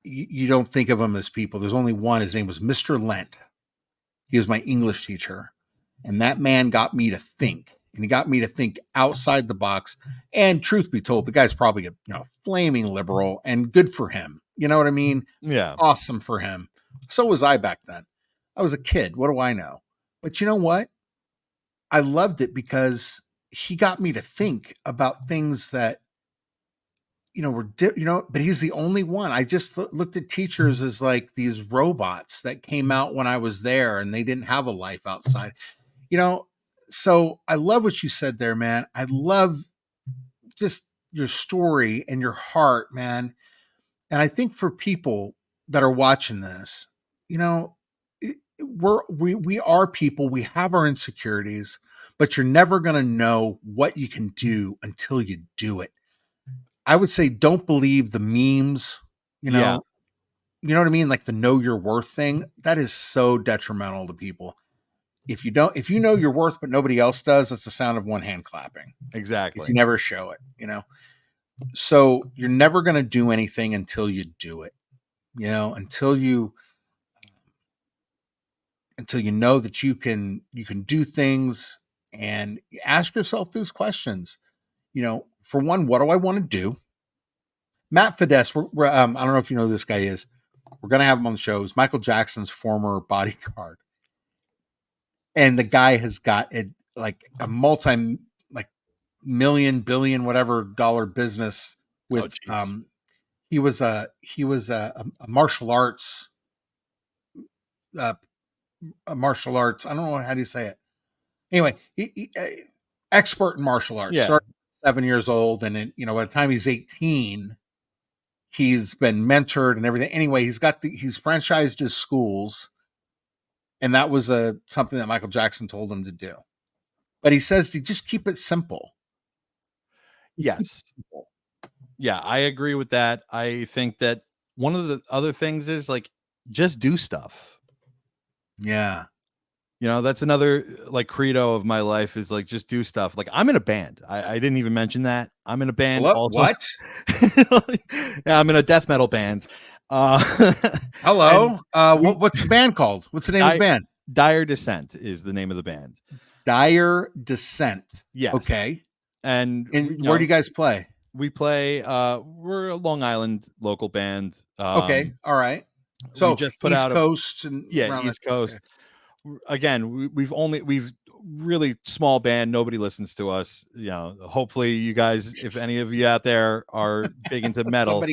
you don't think of them as people. There's only one. His name was Mr. Lent. He was my English teacher. And that man got me to think. And he got me to think outside the box. And truth be told, the guy's probably a flaming liberal, and good for him. You know what I mean? Yeah. Awesome for him. So was I back then. I was a kid. What do I know? But you know what? I loved it because he got me to think about things that, you know, but he's the only one. I just looked at teachers as like these robots that came out when I was there and they didn't have a life outside, you know? So I love what you said there, man. I love just your story and your heart, man. And I think for people that are watching this, you know, we are people, we have our insecurities, but you're never going to know what you can do until you do it. I would say don't believe the memes, you know. You know what I mean? Like the know your worth thing. That is so detrimental to people. If you know your worth, but nobody else does, it's the sound of one hand clapping. Exactly. If you never show it, you know. So you're never going to do anything until you do it, you know, until you know that you can do things, and ask yourself these questions. You know, for one, what do I want to do? Matt Fidesz, I don't know if you know who this guy is. We're going to have him on the show. He's Michael Jackson's former bodyguard. And the guy has got like a multi, like million, billion, whatever dollar business with, he was a martial arts, I don't know, how do you say it? Anyway, he expert in martial arts. Yeah. Started 7 years old. And you know, by the time he's 18, he's been mentored and everything. Anyway, he's franchised his schools, and that was something that Michael Jackson told him to do. But he says to just keep it simple. Yes. Yeah, I agree with that. I think that one of the other things is like just do stuff. Yeah. You know, that's another like credo of my life, is like just do stuff. Like I'm in a band. I didn't even mention that. I'm in a band. Hello? Also. What? Yeah, I'm in a death metal band. Hello. What's the band called? What's the name of the band? Dire Descent is the name of the band. Dire Descent. Yes. Okay. And where do you guys play? We play. We're a Long Island local band. Okay. All right. So we just put East out Coast and East Coast. Okay. Again, we've really small band. Nobody listens to us. You know, hopefully you guys, if any of you out there are big into metal,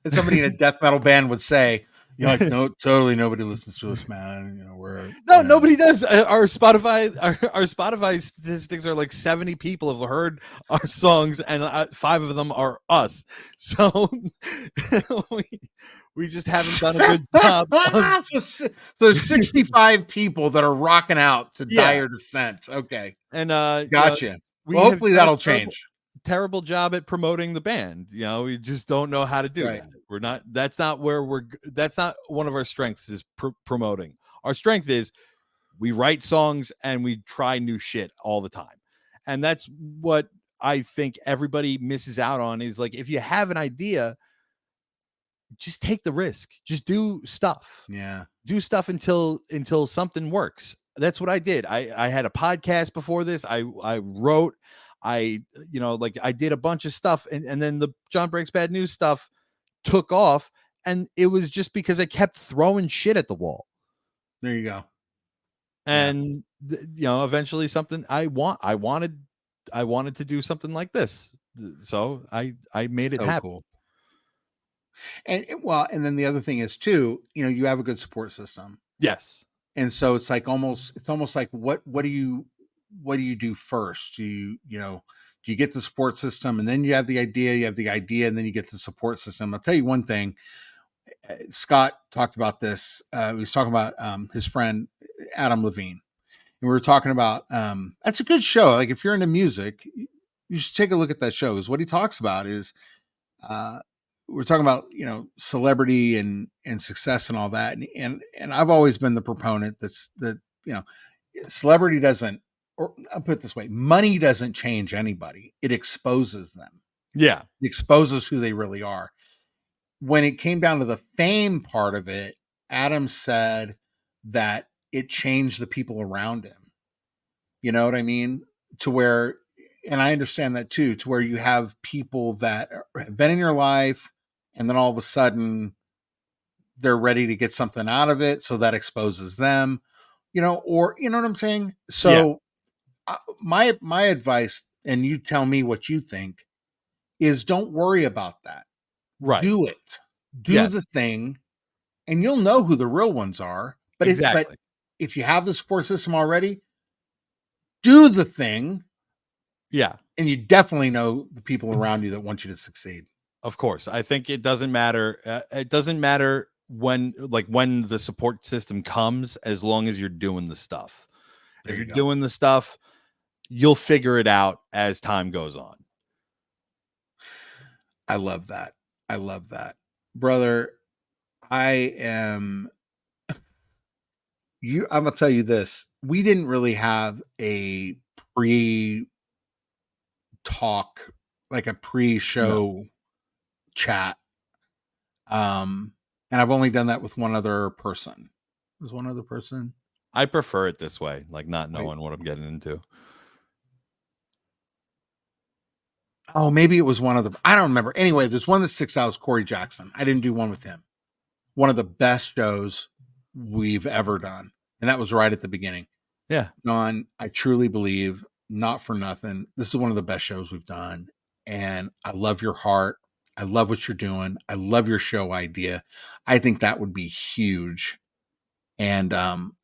somebody in a death metal band would say, you know, like, no, totally nobody listens to us, man. You know, nobody does. Our Spotify statistics are like 70 people have heard our songs, and 5 of them are us. So we just haven't done a good job. So there's 65 people that are rocking out to Dire Descent. Okay. And gotcha. Hopefully that'll change. Terrible job at promoting the band. You know, we just don't know how to do that. We're not. That's not where that's not one of our strengths is promoting. Our strength is we write songs and we try new shit all the time. And that's what I think everybody misses out on is like, if you have an idea, just take the risk, just do stuff. Yeah. Do stuff until something works. That's what I did. I had a podcast before this. I wrote, I did a bunch of stuff, and then the Jon Breaks Bad News stuff took off, and it was just because I kept throwing shit at the wall. There you go. And eventually something I wanted to do something like this. So I made it happen. Cool. And then the other thing is too, you have a good support system. Yes. And so it's almost like what do you do first? Do you get the support system and then you have the idea, and then you get the support system. I'll tell you one thing. Scott talked about this. He was talking about his friend Adam Levine. And we were talking about that's a good show. Like if you're into music, you should take a look at that show. Because what he talks about is we're talking about celebrity and success and all that. And I've always been the proponent that celebrity doesn't, or I'll put it this way, money doesn't change anybody. It exposes them. Yeah. It exposes who they really are. When it came down to the fame part of it, Adam said that it changed the people around him. You know what I mean? To where, and I understand that too, to where you have people that have been in your life and then all of a sudden they're ready to get something out of it. So that exposes them, or, you know what I'm saying? So my advice, and you tell me what you think, is don't worry about that. Right. Do it. Do the thing, and you'll know who the real ones are. But exactly. If you have the support system already, do the thing. Yeah. And you definitely know the people around you that want you to succeed. Of course. I think it doesn't matter. It doesn't matter when the support system comes, as long as you're doing the stuff. If you're doing the stuff, you'll figure it out as time goes on. I love that. Brother, I'm gonna tell you this. We didn't really have a pre-talk, like a pre-show chat. And I've only done that with one other person. There's one other person. I prefer it this way, like not knowing what I'm getting into. Oh, maybe it was one of the, I don't remember. Anyway, there's one that sticks out is Corey Jackson. I didn't do one with him. One of the best shows we've ever done. And that was right at the beginning. Yeah. Jon, I truly believe, not for nothing, this is one of the best shows we've done. And I love your heart. I love what you're doing. I love your show idea. I think that would be huge. And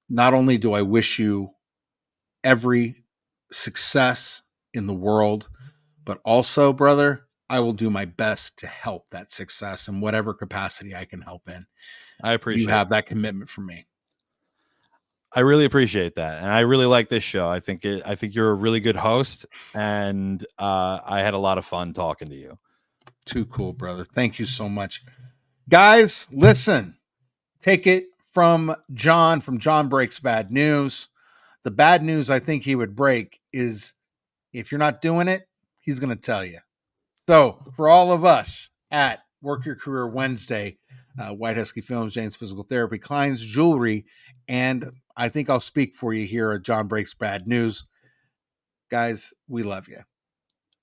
not only do I wish you every success in the world, but also, brother, I will do my best to help that success in whatever capacity I can help in. I appreciate you have that commitment from me. I really appreciate that. And I really like this show. I think you're a really good host, and I had a lot of fun talking to you. Too cool, brother. Thank you so much. Guys, listen, take it from Jon Breaks Bad News. The bad news I think he would break is if you're not doing it, he's going to tell you. So for all of us at Work Your Career Wednesday, White Husky Films, Jane's Physical Therapy, Klein's Jewelry, and I think I'll speak for you here at Jon Breaks Bad News. Guys, we love you.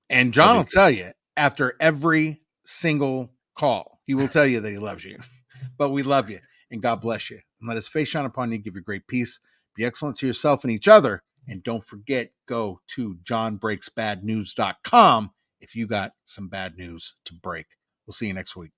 And Jon will tell you after every single call, he will tell you that he loves you. But we love you, and God bless you. And let his face shine upon you, give you great peace. Be excellent to yourself and each other. And don't forget, go to jonbreaksbadnews.com if you got some bad news to break. We'll see you next week.